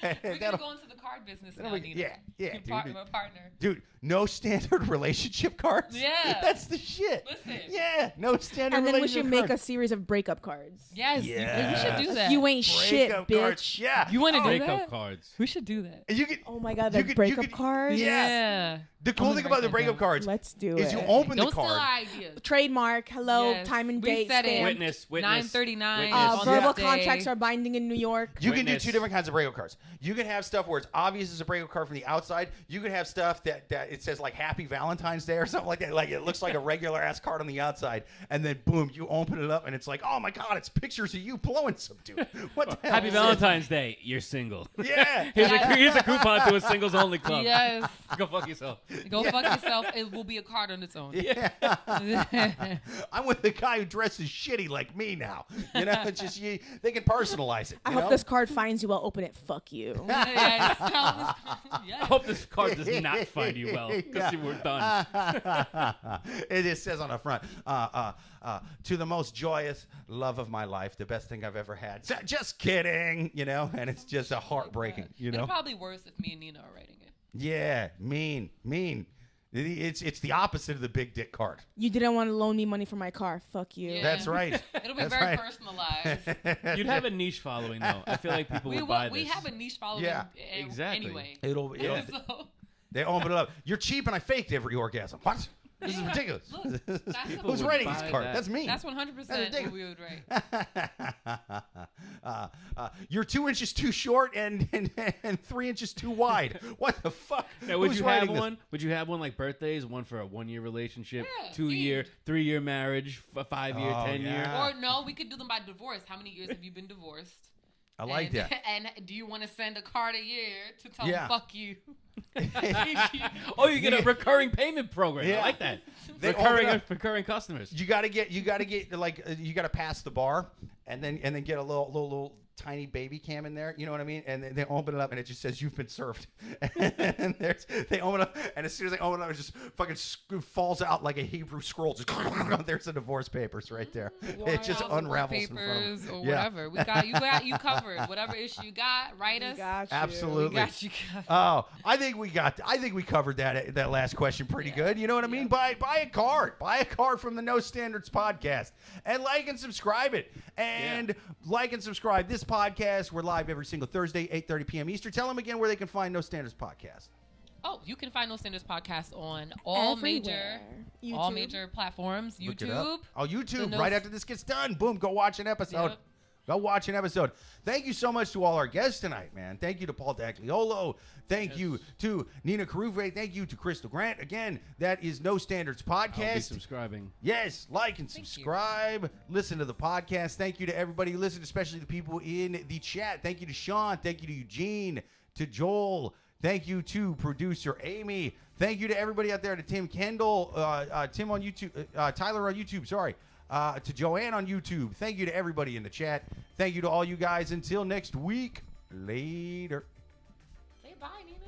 We're gonna go into the card business now, Nina. Yeah, Your my partner. Dude, no standard relationship cards. Yeah. That's the shit. Listen. Yeah, no standard. And then we relationship should make a cards. series of breakup cards. Yes, Yes. we should do that. You ain't shit, Breakup bitch. cards. Yeah. You want to do Breakup that? cards. We should do that. You could. Oh my god, You the could- breakup you could- cards. Yeah. The cool I'm thing gonna about the write that breakup down. cards Let's do is it. you open Don't the steal card. our ideas. Trademark, hello, Yes. time and We date. said it. stamp. Witness. 9:39. Witness. on Verbal this contracts day. are binding in New York. You can do Witness. 2 different kinds of breakup cards. You can have stuff where it's obvious as a breakup card from the outside. You can have stuff that it says like Happy Valentine's Day or something like that. Like it looks like a regular ass card on the outside, and then boom, you open it up and it's like, oh my god, it's pictures of you blowing some dude. What the hell? Happy is Valentine's Day. You're single. this? Yeah. Here's a coupon to a singles only club. Yes. Go fuck yourself. Go fuck yourself. It will be a card on its own. Yeah. I'm with the guy who dresses shitty like me now. You know, it's just they can personalize it. I you hope know? this card finds you well. Open it. Fuck you. Yes. I Yes. hope this card does not find you well because we're done. It just says on the front, to the most joyous love of my life, the best thing I've ever had. Just kidding, you know, and it's just a heartbreaking, you know. It's probably worse if me and Nina are writing it. Yeah, mean. It's the opposite of the big dick card. You didn't want to loan me money for my car. Fuck you. Yeah. That's right. It'll be That's very right. personalized. You'd have a niche following, though. I feel like people would buy this. We have a niche following Yeah. Exactly. anyway. It'll So, they open it up. You're cheap and I faked every orgasm. What? This is ridiculous. look, that's Who's would writing buy this card? that. That's me. That's 100% ridiculous. what we would write. You're 2 inches too short and 3 inches too wide. What the fuck? Now, would Who's you have writing this? one? Would you have one like birthdays? One for a 1-year relationship, Yeah, 2-year, 3-year marriage, 5-year, Oh, 10-year. yeah. Or no, we could do them by divorce. How many years have you been divorced? I like and, that. And do you want to send a card a year to tell Yeah. them fuck you? Oh, you get a recurring payment program. Yeah. I like that. They open up. Recurring customers. You gotta get like you gotta pass the bar and then get a little tiny baby cam in there. You know what I mean? And they open it up and it just says you've been served. And they open it up and as soon as they open it up, it just fucking falls out like a Hebrew scroll. Just there's the divorce papers right there. It just Files, unravels in front of papers them. or Yeah. whatever. You got you covered. Whatever issue you got, write us. Absolutely. We got you covered. Oh, I think we covered that last question pretty good. You know what I mean? Buy a card. Buy a card from the No Standards podcast and like and subscribe it. And like and subscribe this podcast. We're live every single Thursday, 8:30 p.m. Eastern. Tell them again where they can find No Standards podcast. Oh, you can find No Standards podcast on all Everywhere. major platforms. Look it up. YouTube. Oh, YouTube. No- Right after this gets done, boom, go watch an episode. Yep. Go watch an episode. Thank you so much to all our guests tonight, man. Thank you to Paul DaGliolo. Thank you to Nina Karoufeh. Thank you to Crystal Grant. Again, that is No Standards I'll be podcast. subscribing. Yes, like and Thank you. subscribe. Listen to the podcast. Thank you to everybody who listened, especially the people in the chat. Thank you to Sean. Thank you to Eugene, to Joel. Thank you to producer Amy. Thank you to everybody out there, to Tim Kendall, Tim on YouTube, Tyler on YouTube, sorry. To Joanne on YouTube. Thank you to everybody in the chat. Thank you to all you guys. Until next week, later. Say bye, Nina.